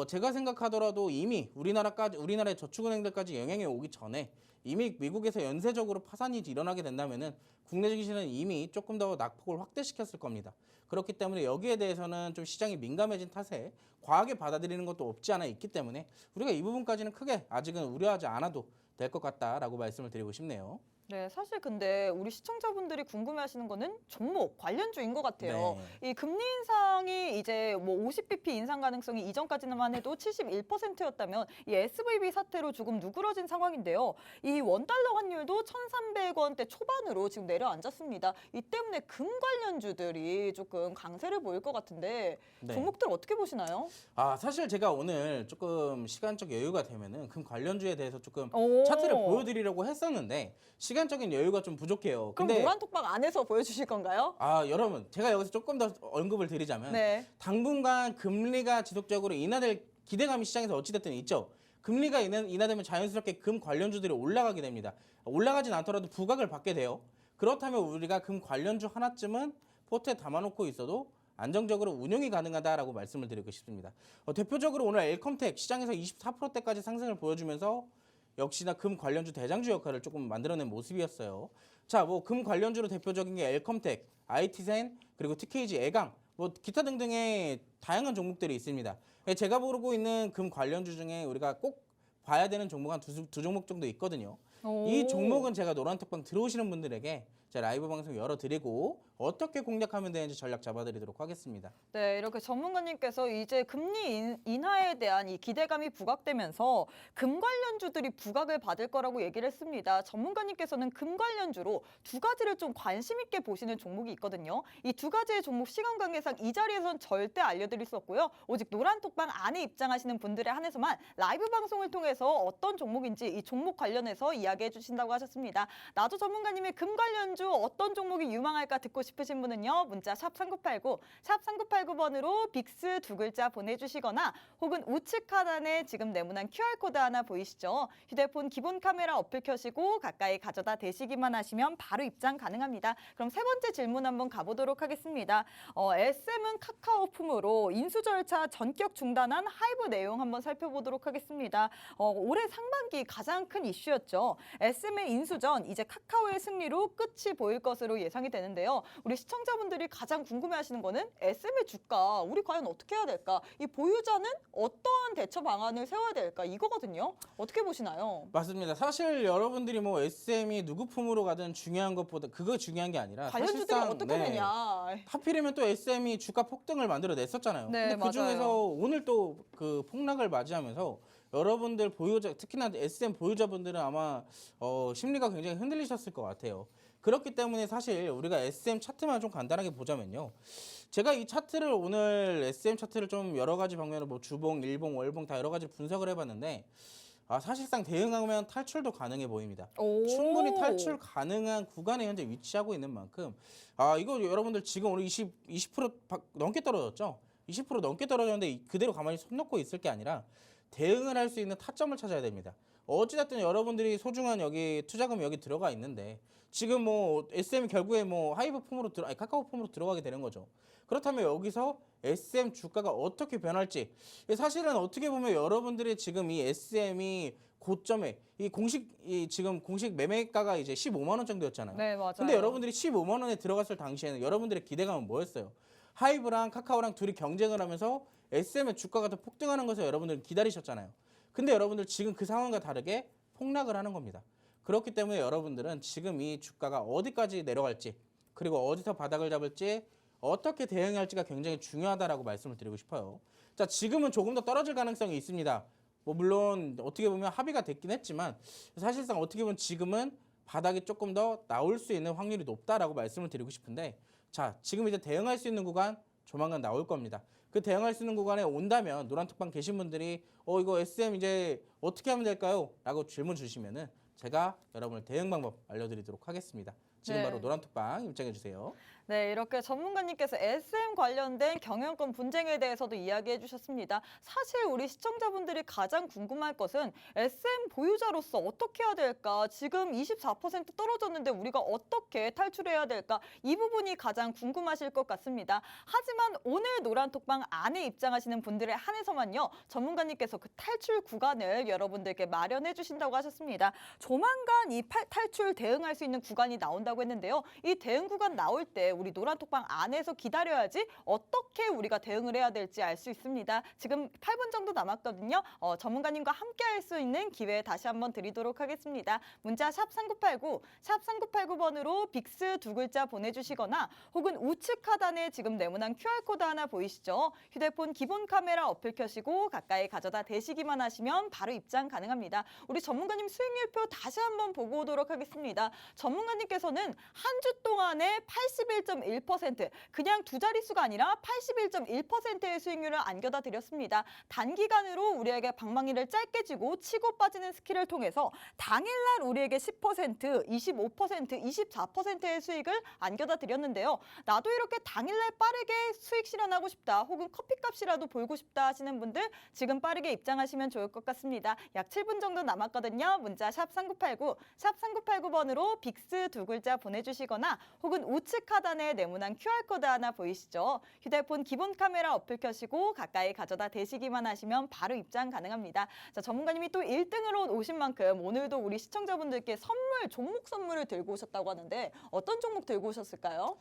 제가 생각하더라도 이미 우리나라의 저축은행들까지 영향이 오기 전에 이미 미국에서 연쇄적으로 파산이 일어나게 된다면은 국내 증시는 이미 조금 더 낙폭을 확대시켰을 겁니다. 그렇기 때문에 여기에 대해서는 좀 시장이 민감해진 탓에 과하게 받아들이는 것도 없지 않아 있기 때문에 우리가 이 부분까지는 크게 아직은 우려하지 않아도 될 것 같다라고 말씀을 드리고 싶네요. 네, 사실 근데 우리 시청자분들이 궁금해하시는 거는 종목 관련주인 것 같아요. 이 금리 인상이 이제 뭐 50bp 인상 가능성이 이전까지만 해도 71%였다면 이 SVB 사태로 조금 누그러진 상황인데요. 이 원달러 환율도 1,300원대 초반으로 지금 내려앉았습니다. 이 때문에 금 관련주들이 조금 강세를 보일 것 같은데 종목들 어떻게 보시나요? 사실 제가 오늘 조금 시간적 여유가 되면은 금 관련주에 대해서 조금 오. 차트를 보여드리려고 했었는데 시간적인 여유가 좀 부족해요. 그럼 노란톡방 안에서 보여주실 건가요? 여러분 제가 여기서 조금 더 언급을 드리자면 당분간 금리가 지속적으로 인하될 기대감이 시장에서 어찌됐든 있죠. 금리가 인하되면 자연스럽게 금 관련주들이 올라가게 됩니다. 올라가진 않더라도 부각을 받게 돼요. 그렇다면 우리가 금 관련주 하나쯤은 포트에 담아놓고 있어도 안정적으로 운용이 가능하다라고 말씀을 드리고 싶습니다. 대표적으로 오늘 엘컴텍 시장에서 24%대까지 상승을 보여주면서 역시나 금 관련주 대장주 역할을 조금 만들어낸 모습이었어요. 자, 뭐 금 관련주로 대표적인 게 엘컴텍, IT센, 그리고 TKG, 애강, 뭐 기타 등등의 다양한 종목들이 있습니다. 제가 보고 있는 금 관련주 중에 우리가 꼭 봐야 되는 종목 한 두 종목 정도 있거든요. 이 종목은 제가 노란톡방 들어오시는 분들에게 제가 라이브 방송 열어드리고 어떻게 공략하면 되는지 전략 잡아드리도록 하겠습니다. 네, 이렇게 전문가님께서 이제 금리 인하에 대한 이 기대감이 부각되면서 금 관련주들이 부각을 받을 거라고 얘기를 했습니다. 전문가님께서는 금 관련주로 두 가지를 좀 관심 있게 보시는 종목이 있거든요. 이 두 가지의 종목 시간 관계상 이 자리에선 절대 알려드릴 수 없고요. 오직 노란톡방 안에 입장하시는 분들에 한해서만 라이브 방송을 통해서 어떤 종목인지 이 종목 관련해서 이야기해 주신다고 하셨습니다. 나도 전문가님의 금 관련주 어떤 종목이 유망할까 듣고 싶으신 분은요. 문자 샵 3989, 샵 3989번으로 빅스 두 글자 보내주시거나 혹은 우측 하단에 지금 네모난 QR코드 하나 보이시죠? 휴대폰 기본 카메라 어플 켜시고 가까이 가져다 대시기만 하시면 바로 입장 가능합니다. 그럼 세 번째 질문 한번 가보도록 하겠습니다. SM은 카카오품으로 인수 절차 전격 중단한 하이브 내용 한번 살펴보도록 하겠습니다. 올해 상반기 가장 큰 이슈였죠. SM의 인수 전 이제 카카오의 승리로 끝이 보일 것으로 예상이 되는데요. 우리 시청자분들이 가장 궁금해하시는 거는 SM의 주가 우리 과연 어떻게 해야 될까? 이 보유자는 어떠한 대처 방안을 세워야 될까? 이거거든요. 어떻게 보시나요? 맞습니다. 사실 여러분들이 뭐 SM이 누구 품으로 가든 중요한 것보다 그거 중요한 게 아니라 관련주들이 사실상 어떻게 되냐? 하필이면 또 SM이 주가 폭등을 만들어냈었잖아요. 네, 근데 맞아요. 그중에서 오늘 또 그 폭락을 맞이하면서 여러분들 보유자, 특히나 SM 보유자분들은 아마 심리가 굉장히 흔들리셨을 것 같아요. 그렇기 때문에 사실 우리가 SM 차트만 좀 간단하게 보자면요. 제가 이 차트를 오늘 SM 차트를 좀 여러 가지 방면으로 뭐 주봉, 일봉, 월봉 다 여러 가지 분석을 해봤는데 사실상 대응하면 탈출도 가능해 보입니다. 오. 충분히 탈출 가능한 구간에 현재 위치하고 있는 만큼 이거 여러분들 지금 오늘 20% 넘게 떨어졌죠? 20% 넘게 떨어졌는데 그대로 가만히 손 놓고 있을 게 아니라 대응을 할 수 있는 타점을 찾아야 됩니다. 어찌됐든 여러분들이 소중한 여기 투자금이 여기 들어가 있는데 지금 뭐 SM 결국에 뭐 하이브 폼으로 카카오 폼으로 들어가게 되는 거죠. 그렇다면 여기서 SM 주가가 어떻게 변할지 사실은 어떻게 보면 여러분들이 지금 이 SM이 고점에 지금 공식 매매가가 이제 15만 원 정도였잖아요. 네, 맞아요. 근데 여러분들이 15만 원에 들어갔을 당시에는 여러분들의 기대감은 뭐였어요? 하이브랑 카카오랑 둘이 경쟁을 하면서 SM의 주가가 더 폭등하는 것을 여러분들 기다리셨잖아요. 근데 여러분들 지금 그 상황과 다르게 폭락을 하는 겁니다. 그렇기 때문에 여러분들은 지금 이 주가가 어디까지 내려갈지 그리고 어디서 바닥을 잡을지 어떻게 대응할지가 굉장히 중요하다라고 말씀을 드리고 싶어요. 자, 지금은 조금 더 떨어질 가능성이 있습니다. 뭐 물론 어떻게 보면 합의가 됐긴 했지만 사실상 어떻게 보면 지금은 바닥이 조금 더 나올 수 있는 확률이 높다라고 말씀을 드리고 싶은데 자, 지금 이제 대응할 수 있는 구간 조만간 나올 겁니다. 그 대응할 수 있는 구간에 온다면 노란톡방 계신 분들이 이거 SM 이제 어떻게 하면 될까요? 라고 질문 주시면은 제가 여러분을 대응 방법 알려드리도록 하겠습니다. 지금 네. 바로 노란톡방 입장해 주세요. 네, 이렇게 전문가님께서 SM 관련된 경영권 분쟁에 대해서도 이야기해 주셨습니다. 사실 우리 시청자분들이 가장 궁금할 것은 SM 보유자로서 어떻게 해야 될까? 지금 24% 떨어졌는데 우리가 어떻게 탈출해야 될까? 이 부분이 가장 궁금하실 것 같습니다. 하지만 오늘 노란톡방 안에 입장하시는 분들에 한해서만요. 전문가님께서 그 탈출 구간을 여러분들께 마련해 주신다고 하셨습니다. 조만간 이 탈출 대응할 수 있는 구간이 나온다고 했는데요. 이 대응 구간 나올 때 우리 노란톡방 안에서 기다려야지 어떻게 우리가 대응을 해야 될지 알 수 있습니다. 지금 8분 정도 남았거든요. 전문가님과 함께 할 수 있는 기회 다시 한번 드리도록 하겠습니다. 문자 샵 3989, 샵 3989번으로 빅스 두 글자 보내주시거나 혹은 우측 하단에 지금 네모난 QR코드 하나 보이시죠? 휴대폰 기본 카메라 어플 켜시고 가까이 가져다 대시기만 하시면 바로 입장 가능합니다. 우리 전문가님 수익률표 다시 한번 보고 오도록 하겠습니다. 전문가님께서는 한 주 동안에 81.1% 그냥 두 자릿수가 아니라 81.1%의 수익률을 안겨다 드렸습니다. 단기간으로 우리에게 방망이를 짧게 쥐고 치고 빠지는 스킬을 통해서 당일날 우리에게 10%, 25%, 24%의 수익을 안겨다 드렸는데요. 나도 이렇게 당일날 빠르게 수익 실현하고 싶다 혹은 커피값이라도 벌고 싶다 하시는 분들 지금 빠르게 입장하시면 좋을 것 같습니다. 약 7분 정도 남았거든요. 문자 샵 3989, 샵 3989번으로 빅스 두 글자 보내주시거나 혹은 우측 하단에 네모난 QR코드 하나 보이시죠? 휴대폰 기본 카메라 어플 켜시고 가까이 가져다 대시기만 하시면 바로 입장 가능합니다. 자, 전문가님이 또 1등으로 오신 만큼 오늘도 우리 시청자분들께 종목 선물을 들고 오셨다고 하는데 어떤 종목 들고 오셨을까요?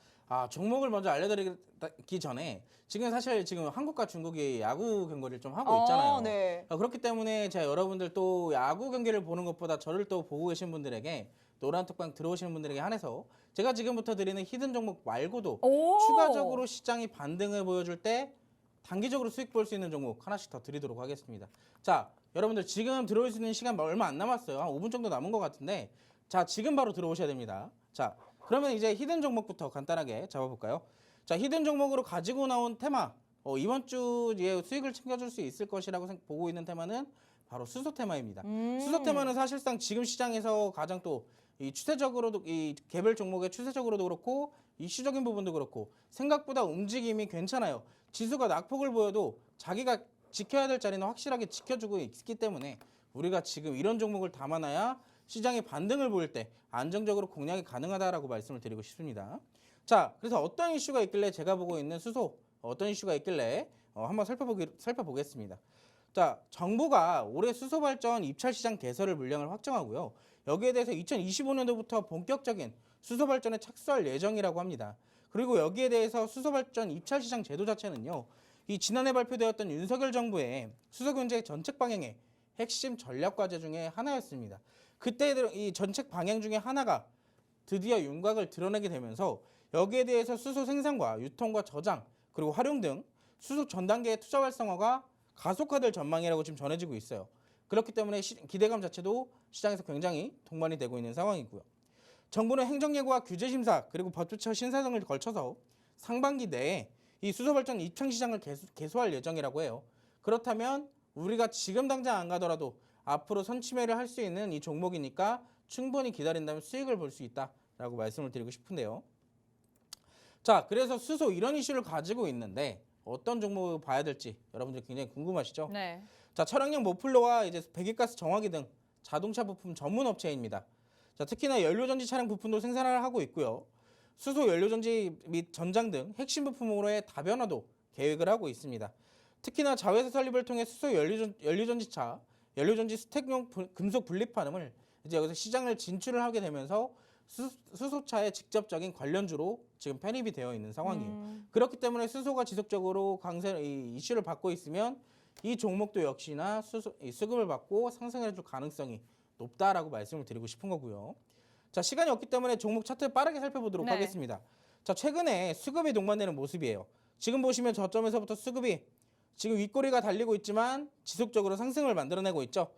종목을 먼저 알려드리기 전에 지금 사실 한국과 중국이 야구 경기를 좀 하고 있잖아요. 네. 그렇기 때문에 제가 여러분들 또 야구 경기를 보는 것보다 저를 또 보고 계신 분들에게 노란 톡방 들어오시는 분들에게 한해서 제가 지금부터 드리는 히든 종목 말고도 오. 추가적으로 시장이 반등을 보여줄 때 단기적으로 수익 볼 수 있는 종목 하나씩 더 드리도록 하겠습니다. 자, 여러분들 지금 들어올 수 있는 시간 얼마 안 남았어요. 한 5분 정도 남은 것 같은데 자, 지금 바로 들어오셔야 됩니다. 자, 그러면 이제 히든 종목부터 간단하게 잡아볼까요? 자, 히든 종목으로 가지고 나온 테마 이번 주에 수익을 챙겨줄 수 있을 것이라고 보고 있는 테마는 바로 수소 테마입니다. 수소 테마는 사실상 지금 시장에서 가장 또 이 추세적으로도 이 개별 종목의 추세적으로도 그렇고 이슈적인 부분도 그렇고 생각보다 움직임이 괜찮아요. 지수가 낙폭을 보여도 자기가 지켜야 될 자리는 확실하게 지켜주고 있기 때문에 우리가 지금 이런 종목을 담아놔야 시장이 반등을 보일 때 안정적으로 공략이 가능하다라고 말씀을 드리고 싶습니다. 자, 그래서 어떤 이슈가 있길래 제가 보고 있는 수소 어떤 이슈가 있길래 한번 살펴보겠습니다. 자, 정부가 올해 수소 발전 입찰 시장 개설을 물량을 확정하고요. 여기에 대해서 2025년도부터 본격적인 수소 발전에 착수할 예정이라고 합니다. 그리고 여기에 대해서 수소 발전 입찰 시장 제도 자체는요. 이 지난해 발표되었던 윤석열 정부의 수소 경제 정책 방향의 핵심 전략 과제 중에 하나였습니다. 그때 이 정책 방향 중에 하나가 드디어 윤곽을 드러내게 되면서 여기에 대해서 수소 생산과 유통과 저장 그리고 활용 등 수소 전 단계의 투자 활성화가 가속화될 전망이라고 지금 전해지고 있어요. 그렇기 때문에 기대감 자체도 시장에서 굉장히 동반이 되고 있는 상황이고요. 정부는 행정예고와 규제심사 그리고 법조처 신사 등을 걸쳐서 상반기 내에 이 수소 발전 입찰 시장을 개소할 예정이라고 해요. 그렇다면 우리가 지금 당장 안 가더라도 앞으로 선취매를 할 수 있는 이 종목이니까 충분히 기다린다면 수익을 볼 수 있다라고 말씀을 드리고 싶은데요. 자, 그래서 수소 이런 이슈를 가지고 있는데 어떤 종목을 봐야 될지 여러분들 굉장히 궁금하시죠? 네. 자, 철학용 모플러와 이제 배기가스 정화기 등 자동차 부품 전문 업체입니다. 자, 특히나 연료전지 차량 부품도 생산을 하고 있고요. 수소 연료전지 및 전장 등 핵심 부품으로의 다변화도 계획을 하고 있습니다. 특히나 자회사 설립을 통해 수소 연료전지차, 연료전지 스택용 금속 분리판을 이제 여기서 시장을 진출을 하게 되면서 수소차의 직접적인 관련주로 지금 편입이 되어 있는 상황이에요. 그렇기 때문에 수소가 지속적으로 이슈를 받고 있으면 이 종목도 역시나 수급을 받고 상승해 줄 가능성이 높다라고 말씀을 드리고 싶은 거고요. 자, 시간이 없기 때문에 종목 차트 빠르게 살펴보도록 네. 하겠습니다. 자, 최근에 수급이 동반되는 모습이에요. 지금 보시면 저점에서부터 수급이 지금 윗꼬리가 달리고 있지만 지속적으로 상승을 만들어내고 있죠.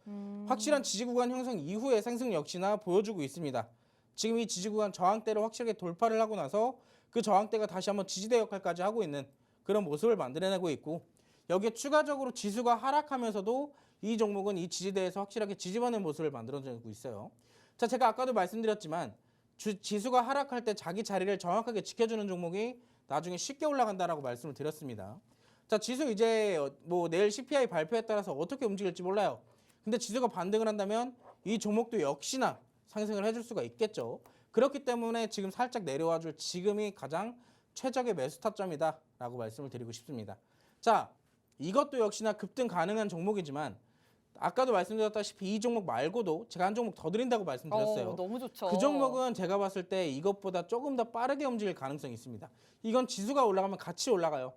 확실한 지지 구간 형성 이후의 상승 역시나 보여주고 있습니다. 지금 이 지지 구간 저항대를 확실하게 돌파를 하고 나서 그 저항대가 다시 한번 지지대 역할까지 하고 있는 그런 모습을 만들어내고 있고 여기에 추가적으로 지수가 하락하면서도 이 종목은 이 지지대에서 확실하게 지지받는 모습을 만들어내고 있어요. 자, 제가 아까도 말씀드렸지만 지수가 하락할 때 자기 자리를 정확하게 지켜주는 종목이 나중에 쉽게 올라간다라고 말씀을 드렸습니다. 자, 지수 이제 뭐 내일 CPI 발표에 따라서 어떻게 움직일지 몰라요. 근데 지수가 반등을 한다면 이 종목도 역시나 상승을 해줄 수가 있겠죠. 그렇기 때문에 지금 살짝 내려와줄 지금이 가장 최적의 매수 타점이다라고 말씀을 드리고 싶습니다. 자, 이것도 역시나 급등 가능한 종목이지만 아까도 말씀드렸다시피 이 종목 말고도 제가 한 종목 더 드린다고 말씀드렸어요. 너무 좋죠. 그 종목은 제가 봤을 때 이것보다 조금 더 빠르게 움직일 가능성이 있습니다. 이건 지수가 올라가면 같이 올라가요.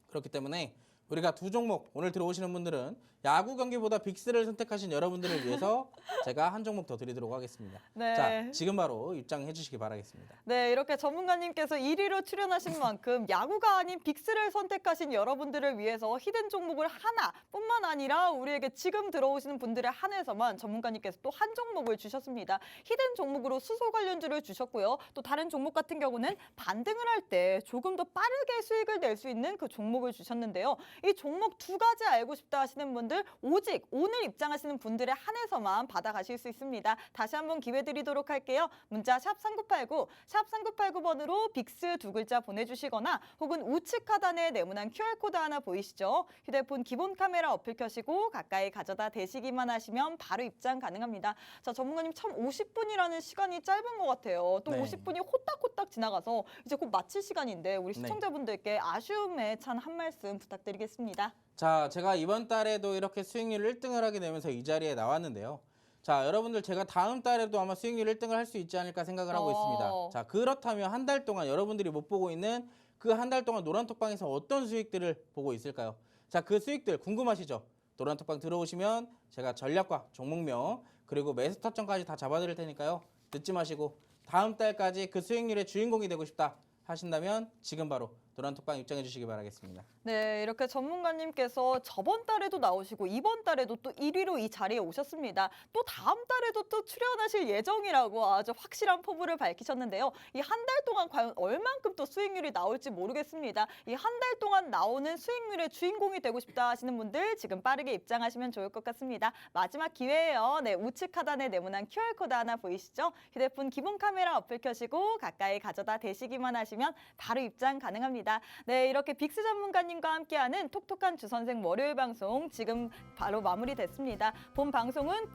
그렇기 때문에 우리가 두 종목 오늘 들어오시는 분들은 야구 경기보다 빅스를 선택하신 여러분들을 위해서 제가 한 종목 더 드리도록 하겠습니다. 네. 자, 지금 바로 입장해 주시기 바라겠습니다. 네, 이렇게 전문가님께서 1위로 출연하신 만큼 야구가 아닌 빅스를 선택하신 여러분들을 위해서 히든 종목을 하나뿐만 아니라 우리에게 지금 들어오시는 분들에 한해서만 전문가님께서 또 한 종목을 주셨습니다. 히든 종목으로 수소 관련주를 주셨고요. 또 다른 종목 같은 경우는 반등을 할 때 조금 더 빠르게 수익을 낼 수 있는 그 종목을 주셨는데요. 이 종목 두 가지 알고 싶다 하시는 분들 오직 오늘 입장하시는 분들에 한해서만 받아가실 수 있습니다. 다시 한번 기회 드리도록 할게요. 문자 샵 3989, 샵 3989번으로 빅스 두 글자 보내주시거나 혹은 우측 하단에 네모난 QR코드 하나 보이시죠? 휴대폰 기본 카메라 어플 켜시고 가까이 가져다 대시기만 하시면 바로 입장 가능합니다. 자, 전문가님 참 50분이라는 시간이 짧은 것 같아요. 또 네. 50분이 호딱호딱 지나가서 이제 곧 마칠 시간인데 우리 네. 시청자분들께 아쉬움에 찬 한 말씀 부탁드리겠습니다. 자, 제가 이번 달에도 이렇게 수익률 1등을 하게 되면서 이 자리에 나왔는데요. 자, 여러분들 제가 다음 달에도 아마 수익률 1등을 할 수 있지 않을까 생각을 하고 있습니다. 자, 그렇다면 한 달 동안 여러분들이 못 보고 있는 그 한 달 동안 노란톡방에서 어떤 수익들을 보고 있을까요? 자, 그 수익들 궁금하시죠? 노란톡방 들어오시면 제가 전략과 종목명 그리고 매수 타점까지 다 잡아드릴 테니까요. 늦지 마시고 다음 달까지 그 수익률의 주인공이 되고 싶다 하신다면 지금 바로 노란톡방 입장해 주시기 바라겠습니다. 네, 이렇게 전문가님께서 저번 달에도 나오시고 이번 달에도 또 1위로 이 자리에 오셨습니다. 또 다음 달에도 또 출연하실 예정이라고 아주 확실한 포부를 밝히셨는데요. 이 한 달 동안 과연 얼만큼 또 수익률이 나올지 모르겠습니다. 이 한 달 동안 나오는 수익률의 주인공이 되고 싶다 하시는 분들 지금 빠르게 입장하시면 좋을 것 같습니다. 마지막 기회예요. 네, 우측 하단에 네모난 QR코드 하나 보이시죠? 휴대폰 기본 카메라 어플 켜시고 가까이 가져다 대시기만 하시면 바로 입장 가능합니다. 네, 이렇게 빅스 전문가님과 함께하는 톡톡한 주선생 월요일 방송 지금 바로 마무리됐습니다. 본 방송은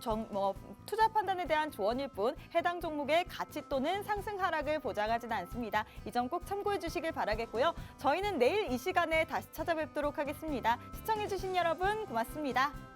투자 판단에 대한 조언일 뿐 해당 종목의 가치 또는 상승 하락을 보장하지는 않습니다. 이 점 꼭 참고해 주시길 바라겠고요. 저희는 내일 이 시간에 다시 찾아뵙도록 하겠습니다. 시청해 주신 여러분 고맙습니다.